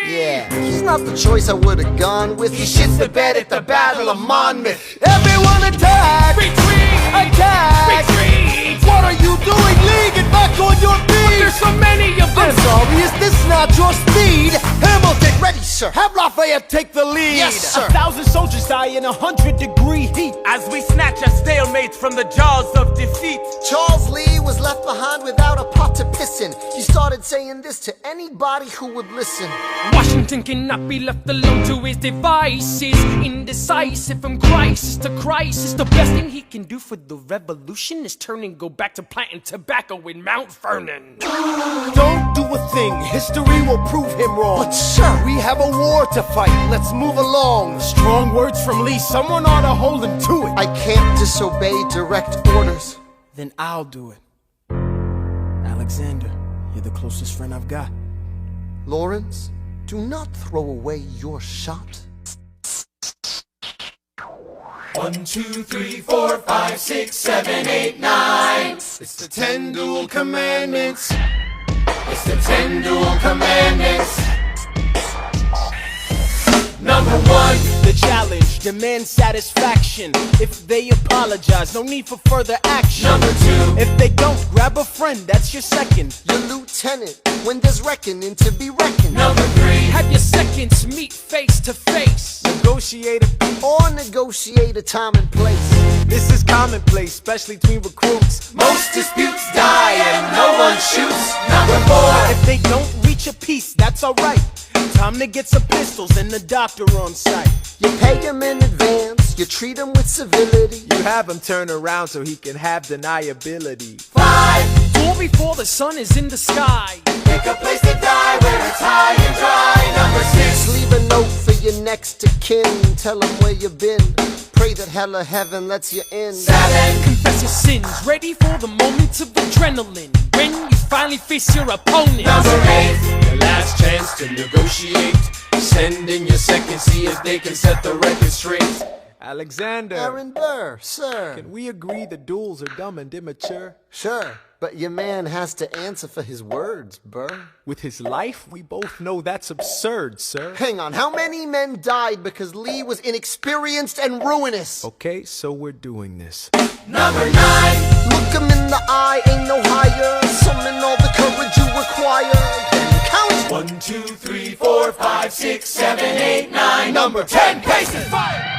Yeah, he's not the choice I would've gone with. He shits the bed at the Battle of Monmouth. Everyone attack! Retreat! Attack! Retreat! What are you doing, Lee? Get back on your feet! There's so many of them. I'm sorry, is this not your speed? Hamilton, Ready, sir. have Lafayette take the lead. Yes, sir. 1,000 soldiers die in 100-degree heat. As we snatch a stalemate from the jaws of defeat. Charles Lee was left behind without a pot to piss in. He started saying this to anybody who would listen. Washington cannot be left alone to his devices. Indecisive from crisis to crisis. The best thing he can do for the revolution is turn and go back to planting tobacco in Mount Vernon. Don't do a thing, history will prove him wrong. But sir, We have a war to fight, let's move along. Strong words from Lee, someone ought to hold him to it. I can't disobey direct orders. Then I'll do it. Alexander, you're the closest friend I've got. Lawrence, do not throw away your shot. 1, 2, 3, 4, 5, 6, 7, 8, 9. It's the 10 dual commandments. It's the 10 dual commandments. Number 1. The challenge, demand satisfaction. If they apologize, no need for further action. Number 2. If they don't, grab a friend, that's your second. Your lieutenant, when there's reckoning to be reckoned. Number 3. Have your seconds meet face to face. Negotiate Or negotiate a time and place. This is commonplace, especially between recruits. Most disputes die and no one shoots. Number 4. If they don't reach a peace, that's alright. Time to get some pistols and the doctor on site. You pay him in advance, you treat him with civility. You have him turn around so he can have deniability. 5. Door before the sun is in the sky. Pick a place to die where it's high and dry. Number 6. Leave a note for your next of kin. Tell him where you've been. Pray that hell or heaven lets you in. 7. Confess your sins, ready for the moments of adrenaline. When you finally face your opponent. Number 8. Your last chance to negotiate. Send in your second, see if they can set the record straight. Alexander, Aaron Burr, sir. can we agree the duels are dumb and immature? Sure, but your man has to answer for his words, Burr. With his life, we both know that's absurd, sir. Hang on, how many men died because Lee was inexperienced and ruinous? Okay, so we're doing this. Number 9. Look him in the eye, ain't no higher. Summon all the courage you require. Then count. 1, 2, 3, 4, 5, 6, 7, 8, 9. Number 10. Paces. Fire.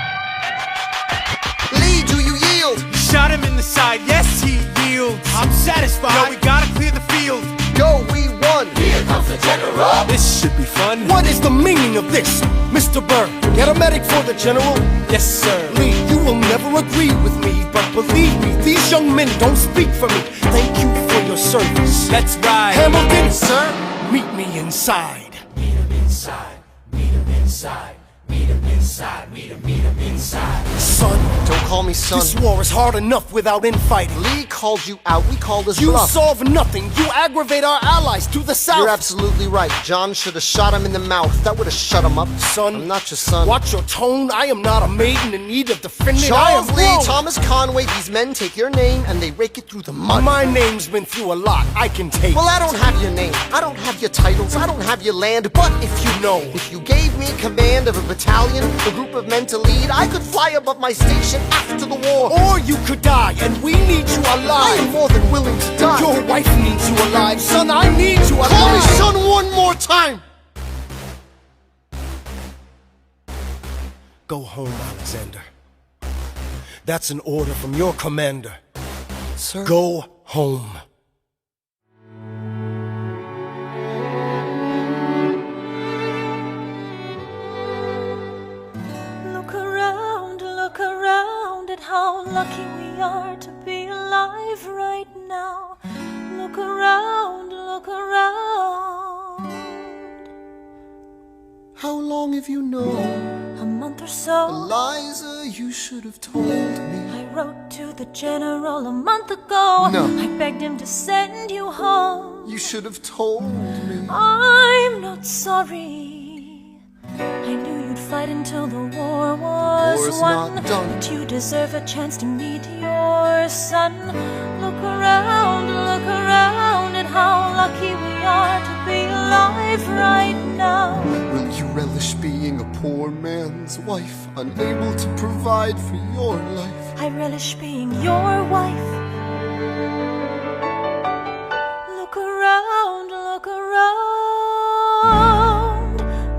Lee, do you yield? Shot him in the side, yes, he yields. I'm satisfied. Yo, we gotta clear the field. Go, we won. Here comes the the general. This should be fun. What is the meaning of this, Mr. Burr? Get a medic for the general. Yes, sir. Lee, you will never agree with me, but believe me, these young men don't speak for me. Thank you for your service. Let's ride. Hamilton, sir, meet me inside. Meet him inside, meet him inside, meet him inside, meet him inside. Son, Don't call me son. this war is hard enough without infighting. Lee called you out. We called his You bluff. solve nothing. You aggravate our allies to the south. You're absolutely right. John should have shot him in the mouth. That would have shut him up. Son, I'm not your son. Watch your tone. I am not a maiden in need of defending. I Charles am Lee, grown. Thomas Conway, these men take your name and they rake it through the mud. My name's been through a lot. I can take. Well, I don't have your name. I don't have your titles. I don't have your land. But if you know, if you gave me command of a battalion, a group of men to lead, I could fly above my station after the war. Or you could die, and we need you I am alive. more than willing to die. Your wife needs you alive, son. I need you alive. Call me son one more time. Go home, Alexander. That's an order from your commander. Sir. Go home. Look around at how lucky we are to be alive right now. Look around, look around. How long have you known? A month or so. Eliza, you should have told me. I wrote to the general a month ago. No. I begged him to send you home. You should have told me. I'm not sorry. I knew you'd fight until the war was War's won. not done. But you deserve a chance to meet your son. Look around at how lucky we are to be alive right now. Will you relish being a poor man's wife, unable to provide for your life? I relish being your wife. Look around, look around.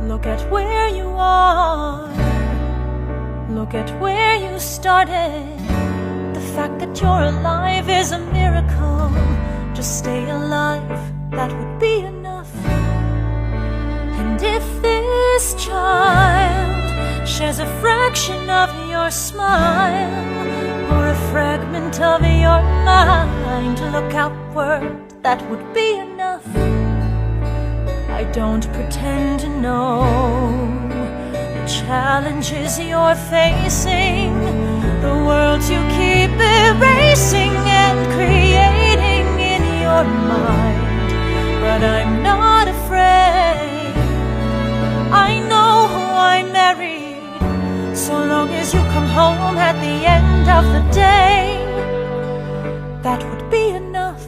Look at where you are. Look at where you started. The fact that you're alive is a miracle. Just stay alive, that would be enough. And if this child shares a fraction of your smile, or a fragment of your mind, look outward, that would be enough. I don't pretend to know the challenges you're facing, the worlds you keep erasing and creating in your mind. But I'm not afraid. I know who I married. So long as you come home at the end of the day, that would be enough.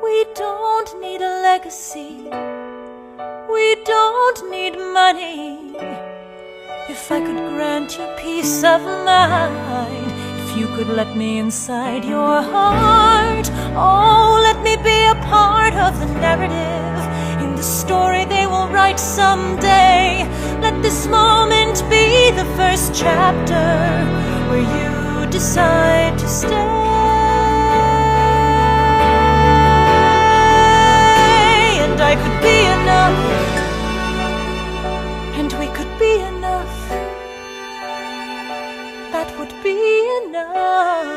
We don't need a legacy. We don't need money. If I could grant you peace of mind, if you could let me inside your heart, oh, let me be a part of the narrative in the story they will write someday. Let this moment be the first chapter where you decide to stay. And I could be enough, and we could be enough. That would be enough.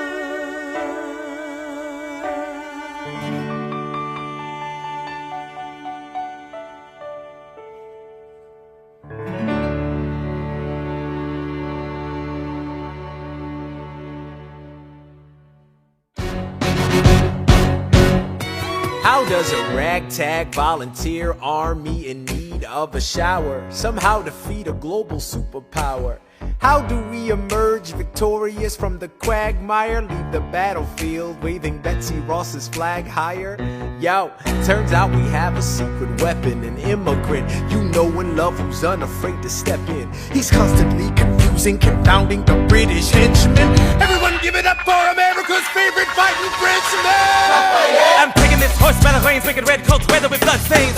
How does a ragtag volunteer army in need of a shower somehow defeat a global superpower? How do we emerge victorious from the quagmire? Leave the battlefield waving Betsy Ross's flag higher? Yo, turns out we have a secret weapon, an immigrant you know and love who's unafraid to step in. He's constantly confusing, confounding the British henchmen. Everyone give it up for America's favorite fighting Frenchman! I'm taking this horse by the reins, making red coats weather with blood stains.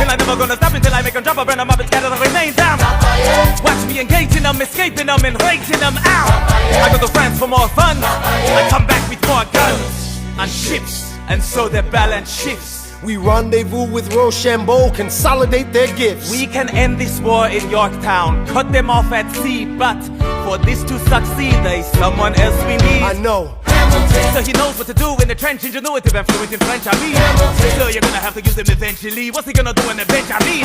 And I'm never gonna stop until I make them drop, I burn them up and scatter the remains down. Watch me engaging them, escaping them, and raising them out. I go to France for more fun, I come back with more guns on ships, and so their balance shifts. We rendezvous with Rochambeau, consolidate their gifts. We can end this war in Yorktown, cut them off at sea, but for this to succeed, there's someone else we need. I know. So he knows what to do in the trench, ingenuitive and fluent in French, I mean. So you're gonna have to use him eventually. What's he gonna do in the bench, I mean?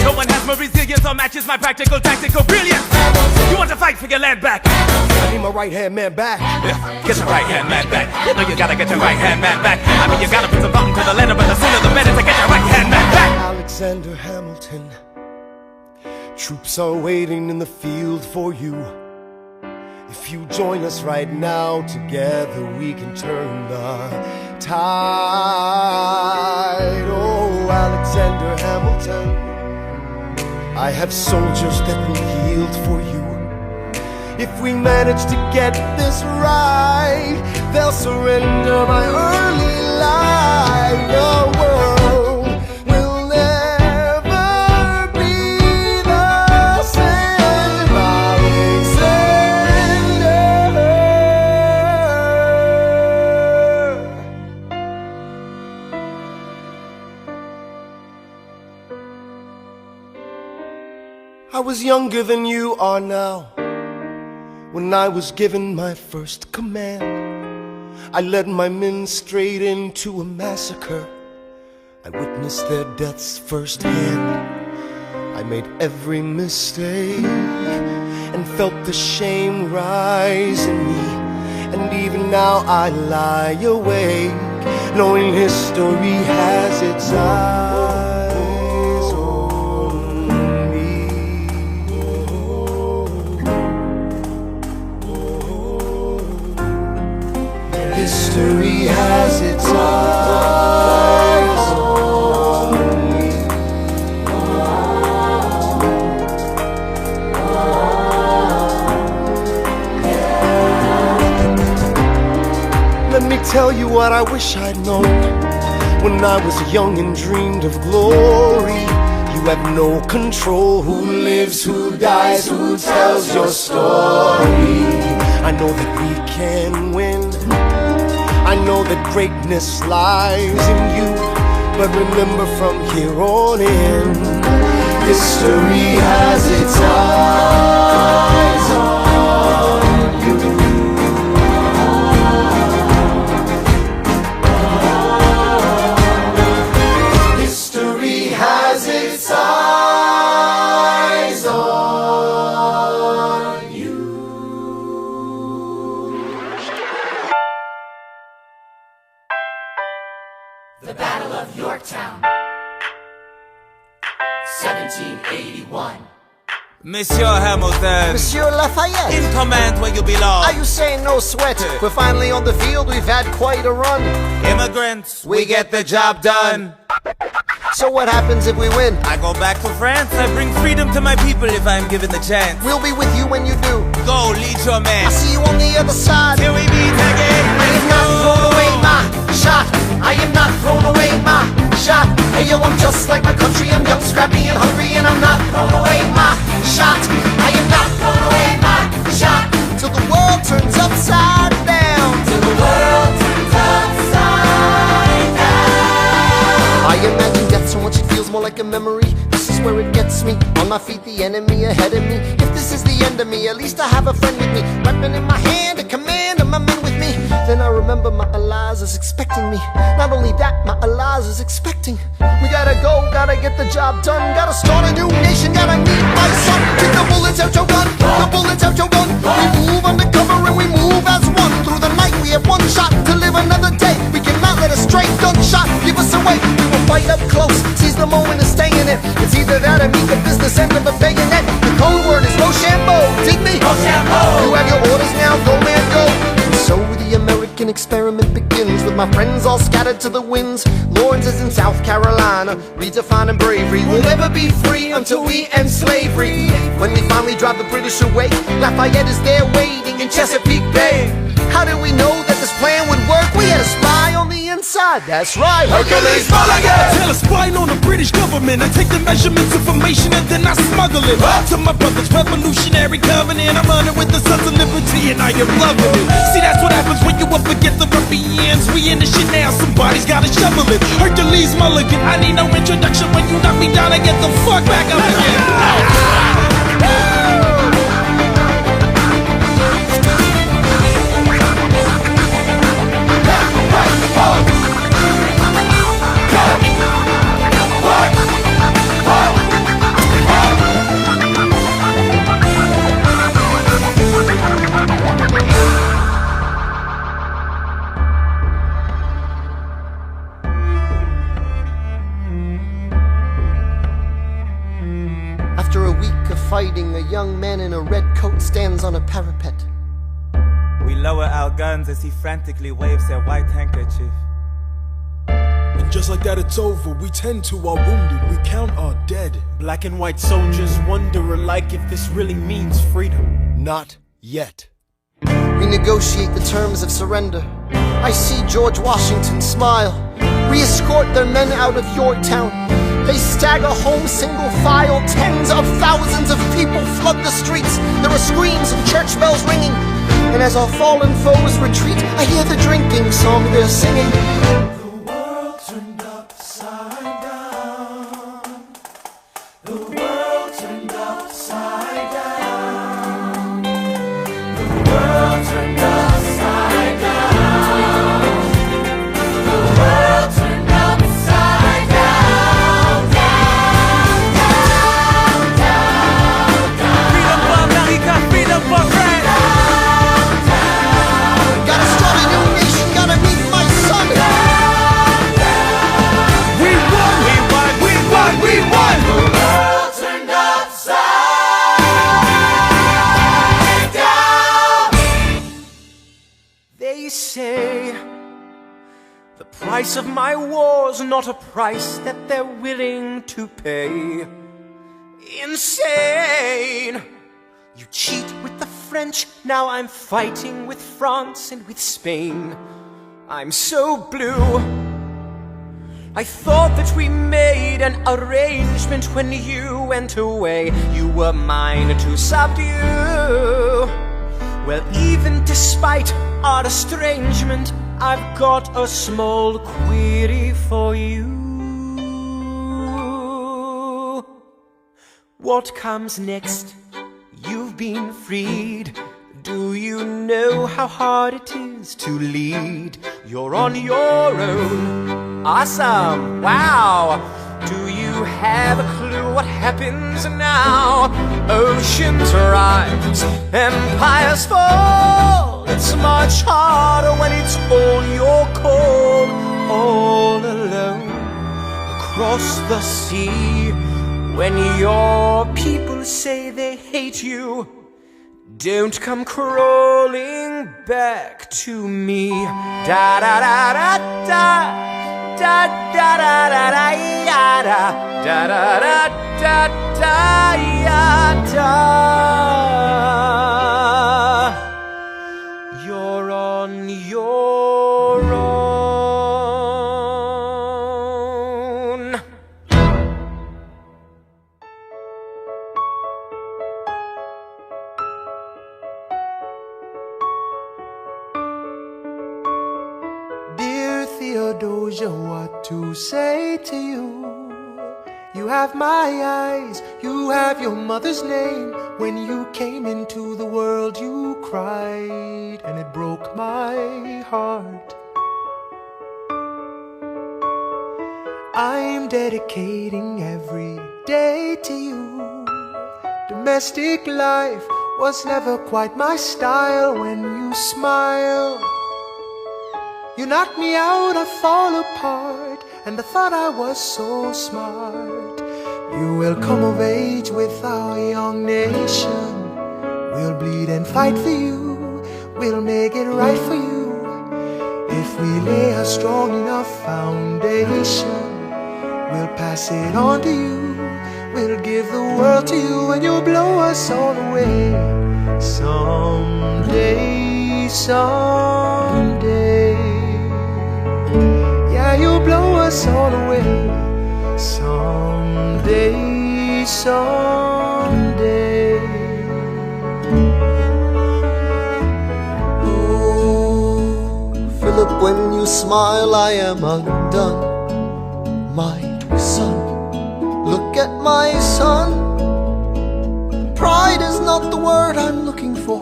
No one has more resilience or matches my practical tactical brilliance. You want to fight for your land back? I need my right-hand man back. Yeah, get your right-hand man back. You know you gotta get your right-hand man back. I mean, you gotta put some button to the letter, but the sooner the better to get your right-hand man back. Alexander Hamilton, troops are waiting in the field for you. If you join us right now, together we can turn the tide. Oh, Alexander Hamilton, I have soldiers that will yield for you. If we manage to get this right, they'll surrender my early life. The world will never be the same. I was younger than you are now. When I was given my first command, I led my men straight into a massacre. I witnessed their deaths firsthand. I made every mistake and felt the shame rise in me. And even now I lie awake, knowing history has its eyes on me. History has its eyes on me. Let me tell you what I wish I'd known when I was young and dreamed of glory. You have no control who lives, who dies, who tells your story. I know that we can win. I know that greatness lies in you, but remember from here on in, history has its eyes on you. History has its eyes on you. The Battle of Yorktown, 1781. Monsieur Hamilton, Monsieur Lafayette, in command where you belong. are you saying no sweat? We're finally on the field, we've had quite a run. Immigrants, we get the job done. So what happens if we win? I go back to France, I bring freedom to my people if I'm given the chance. We'll be with you when you do. Go, lead your man. I see you on the other side. Till we meet again. I am not throwing away my shot. I am not throwing away my shot. Hey yo, I'm just like my country. I'm young, scrappy, and hungry, and I'm not throwing away my shot. I am not throwing away my shot. Till the world turns upside down. Till the world turns upside down. I imagine death so much it feels more like a memory. This is where it gets me. On my feet, the enemy ahead of me. If this is the end of me, at least I have a friend with me. Weapon in my hand, a command of my men with me. Then I remember my Eliza is expecting me. Not only that, my Eliza is expecting. We gotta go, gotta get the job done. Gotta start a new nation, gotta meet my son. Take the bullets out your gun, the bullets out your gun. We move undercover and we move as one. Through the night we have one shot to live another day. We cannot let a stray gunshot give us away. We will fight up close, seize the moment and stay in it. It's either that or meet the business end of a bayonet. The code word is Rochambeau, dig me? Rochambeau. You have your orders now, go man go. And so the American experiment begins with my friends all scattered to the winds. Lawrence is in South Carolina, redefining bravery. We'll never be free until we end slavery. When we finally drive the British away, Lafayette is there waiting in Chesapeake Bay. How did we know that this plan would work? We had a spy on the inside. That's right, Hercules Mulligan. Tell a spying on the British government. I take the measurements, information, and then I smuggle it to my brother's revolutionary covenant. I'm running with the Sons of Liberty, and I am loving it. See, that's what happens when you up against the ruffians. We in the shit now, somebody's gotta shovel it. Hercules Mulligan, I need no introduction. When you knock me down, I get the fuck back up again. After a week of fighting, a young man in a red coat stands on a parapet. We lower our guns as he frantically waves their white handkerchief. And just like that it's over, we tend to our wounded, we count our dead. Black and white soldiers wonder alike if this really means freedom. Not yet. We negotiate the terms of surrender. I see George Washington smile. We escort their men out of Yorktown. They stagger home single file. Tens of thousands of people flood the streets. There are screams and church bells ringing. And as our fallen foes retreat, I hear the drinking song they're singing. The world turned upside down. The world turned upside down. The world turned upside down. The world turned upside down. Down, down, down, down. Freedom for America, freedom for France. Gotta start a new nation, gotta meet my son. We won, we won, we won, we won. The world turned upside down. They say the price of my war's not a price that they're willing to pay. Insane! You cheat with the French, now I'm fighting with France and with Spain. I'm so blue. I thought that we made an arrangement when you went away. You were mine to subdue. Well, even despite our estrangement, I've got a small query for you. What comes next? You've been freed. Do you know how hard it is to lead? You're on your own. Awesome. Wow. Do you have a clue what happens now? Oceans rise, empires fall. It's much harder when it's all your call. All alone across the sea. When your people say they hate you, don't come crawling back to me. Da da da da da da da da da da da da da da da da. You're on your own. Theodosia, what to say to you? You have my eyes, you have your mother's name. When you came into the world you cried, and it broke my heart. I'm dedicating every day to you. Domestic life was never quite my style. When you smile, you knock me out, I fall apart, and I thought I was so smart. You will come of age with our young nation. We'll bleed and fight for you. We'll make it right for you. If we lay a strong enough foundation, we'll pass it on to you. We'll give the world to you, and you'll blow us all away. Someday, someday. Yeah, someday. Oh, Philip, when you smile, I am undone. My son, look at my son. Pride is not the word I'm looking for.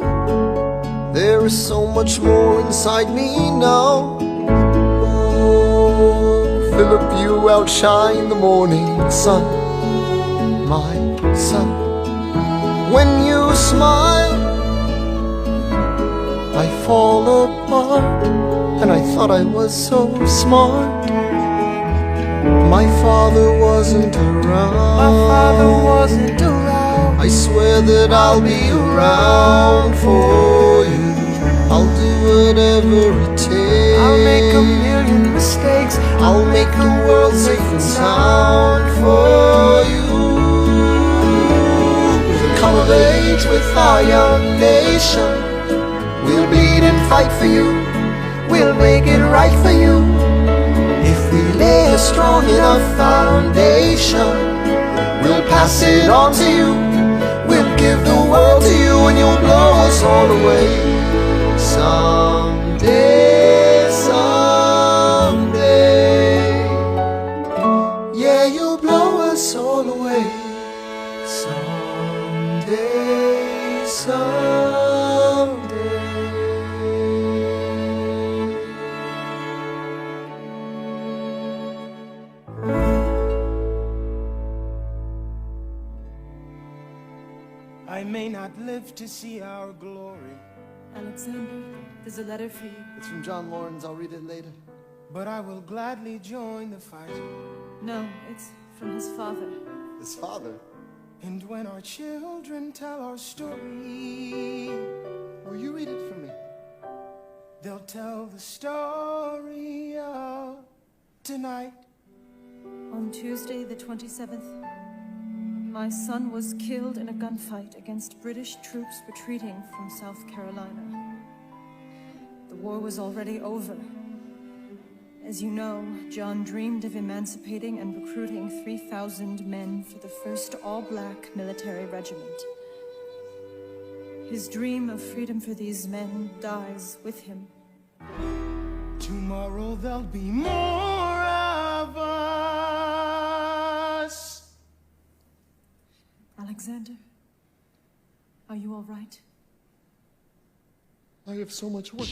There is so much more inside me now. Oh, Philip, you outshine the morning sun. My son, when you smile, I fall apart. And I thought I was so smart. My father wasn't around. My father wasn't around. I swear that I'll be around for you. I'll do whatever it takes. I'll make a million mistakes. I'll make the world safe and sound for you. We'll come of age with our young nation. We'll bleed and fight for you. We'll make it right for you. If we lay a strong enough foundation, we'll pass it on to you. We'll give the world to you, and you'll blow us all away. Someday, someday, yeah, you'll blow us all away. Someday, someday. I may not live to see our glory, Alexander, there's a letter for you. It's from John Lawrence. I'll read it later. but I will gladly join the fight. No, it's from his father. His father? And when our children tell our story, Will you read it for me? they'll tell the story of tonight. On Tuesday, the 27th, my son was killed in a gunfight against British troops retreating from South Carolina. The war was already over. As you know, John dreamed of emancipating and recruiting 3,000 men for the first all-black military regiment. His dream of freedom for these men dies with him. Tomorrow there'll be more of us. Alexander, are you all right? I have so much work.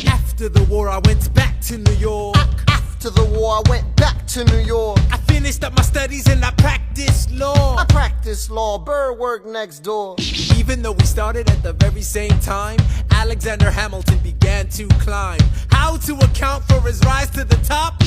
After the war, I went back to New York. After the war, I went back to New York. I finished up my studies and I practiced law. I practiced law. Burr worked next door. Even though we started at the very same time, Alexander Hamilton began to climb. How to account for his rise to the top?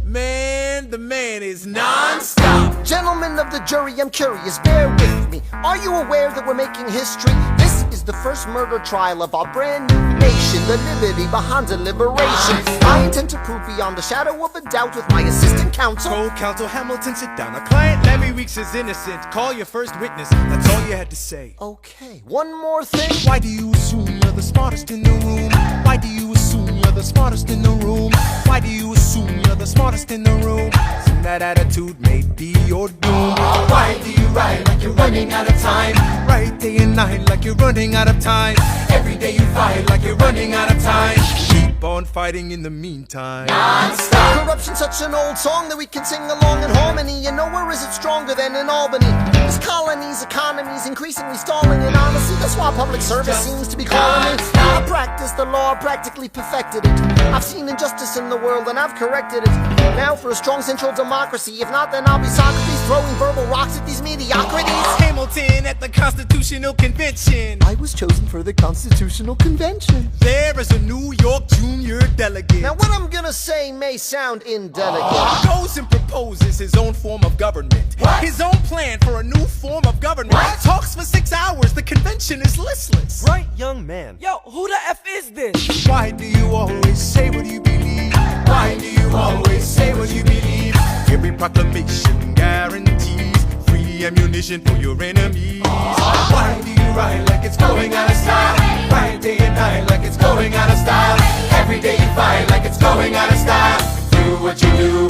Man, the man is non-stop. Gentlemen of the jury, I'm curious, bear with me. Are you aware that we're making history? This is the first murder trial of our brand new nation, the liberty behind the liberation. I intend to prove beyond a shadow of a doubt with my assistant counsel. Told counsel Hamilton, sit down. Our client Larry Weeks is innocent. Call your first witness. That's all you had to say. Okay, one more thing. Why do you assume you're the smartest in the room? Why do you assume you're the smartest in the room? Why do you assume you're the smartest in the room? Assume that attitude may be your doom. Why do you ride like you're running out of time? Right day and night like you're running out of time. Every day you fight like you're running out of time. Keep on fighting in the meantime. Non-stop. Corruption's such an old song that we can sing along in harmony. And nowhere is it stronger than in Albany. This colony's economy's increasingly stalling. And honestly, that's why public service seems to be calling me. I practiced the law, practically perfected it. I've seen injustice in the world and I've corrected it. Now for a strong central democracy. If not, then I'll be Socrates throwing verbal rocks at these mediocrities. Hamilton at the Constitutional Convention. I was chosen for the Constitutional Convention. There is a New York junior delegate. Now what I'm gonna say may sound indelicate. Goes and proposes his own form of government. His own plan for a new form of government. Talks for 6 hours, the convention is listless. Bright young man. Yo, who the F is this? Why do you always say what you believe? Why do you always say what you believe? Every proclamation guarantees free ammunition for your enemies. Why do you ride like it's going out of style? Ride day and night like it's going out of style. Every day you fight like it's going out of style. Do what you do.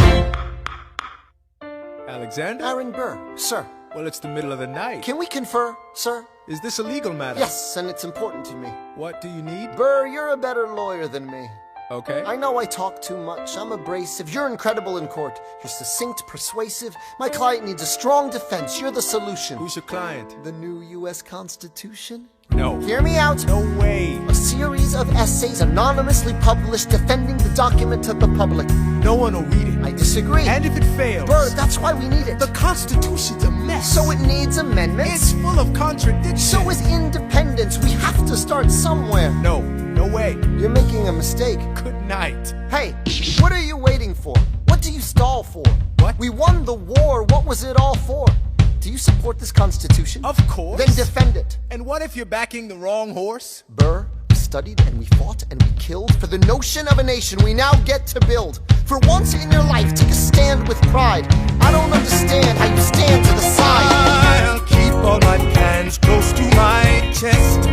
Alexander? Aaron Burr, sir. Well, it's the middle of the night. Can we confer, sir? Is this a legal matter? Yes, and it's important to me. What do you need? Burr, you're a better lawyer than me. Okay. I know I talk too much. I'm abrasive. You're incredible in court. You're succinct, persuasive. My client needs a strong defense. You're the solution. Who's your client? The new U.S. Constitution? No. Hear me out. No way. A series of essays anonymously published defending the document to the public. No one will read it. I disagree. And if it fails... Burr, that's why we need it. The Constitution's a mess. So it needs amendments. It's full of contradictions. So is independence. We have to start somewhere. No. No way. You're making a mistake. Good night. Hey, what are you waiting for? What do you stall for? What? We won the war. What was it all for? Do you support this Constitution? Of course. Then defend it. And what if you're backing the wrong horse? Burr, we studied and we fought and we killed for the notion of a nation we now get to build. For once in your life, take a stand with pride. I don't understand how you stand to the side. I'll keep all my plans close to my chest.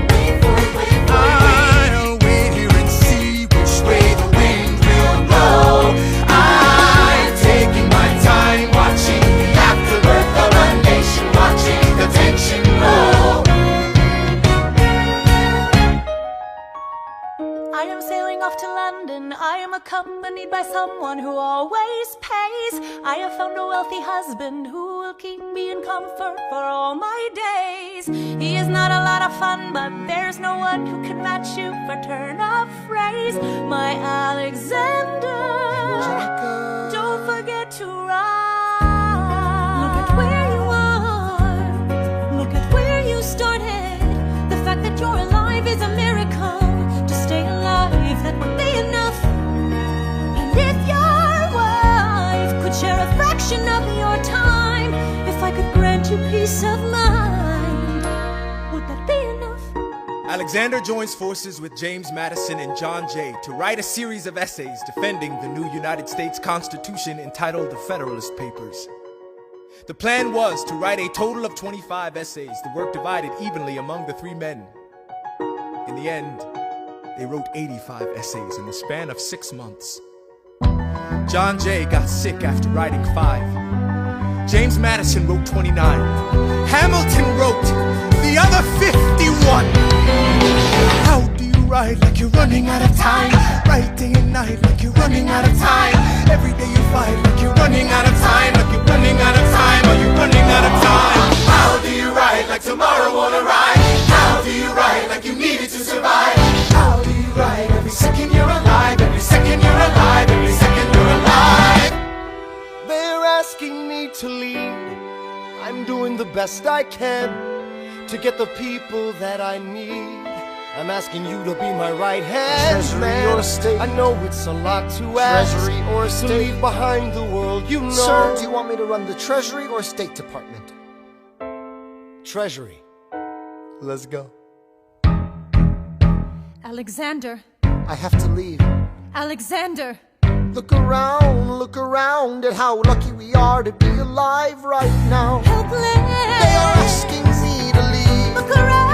I'll wait here and see which way the wind will blow. I'm taking my time watching the afterbirth of a nation, watching the tension grow. I am sailing off to London. I am accompanied by someone who always pays. I have found a wealthy husband who will keep me in comfort for all my days. He is not a lot of fun, but there's no one who can match you for turn of phrase. My Alexander, don't forget to ride. Look at where you are. Look at where you started. The fact that you're alive is a miracle. To stay alive, that would be enough. And if your wife could share a fraction of your time, if I could grant you peace of mind, would that be enough? Alexander joins forces with James Madison and John Jay to write a series of essays defending the new United States Constitution entitled the Federalist Papers. The plan was to write a total of 25 essays, the work divided evenly among the three men. In the end, they wrote 85 essays in the span of 6 months. John Jay got sick after writing 5. James Madison wrote 29. Hamilton wrote the other 51. How do you write like you're running out of time? Write day and night like you're running out of time. Every day you fight like you're running out of time. Like you're running out of time. Are you running out of time? How do you write like tomorrow won't arrive? How do you write like you need it to survive? How do you write every second you're alive? Every second you're alive. Every second you're alive. They're asking me to lead. I'm doing the best I can to get the people that I need. I'm asking you to be my right hand, Treasury man. or state? I know it's a lot to ask. Treasury or to state? leave behind the world, you know. Sir, do you want me to run the Treasury or State Department? Treasury. Let's go. Alexander, I have to leave. Alexander. Look around at how lucky we are to be alive right now. Helpless. They are asking me to leave. Look around.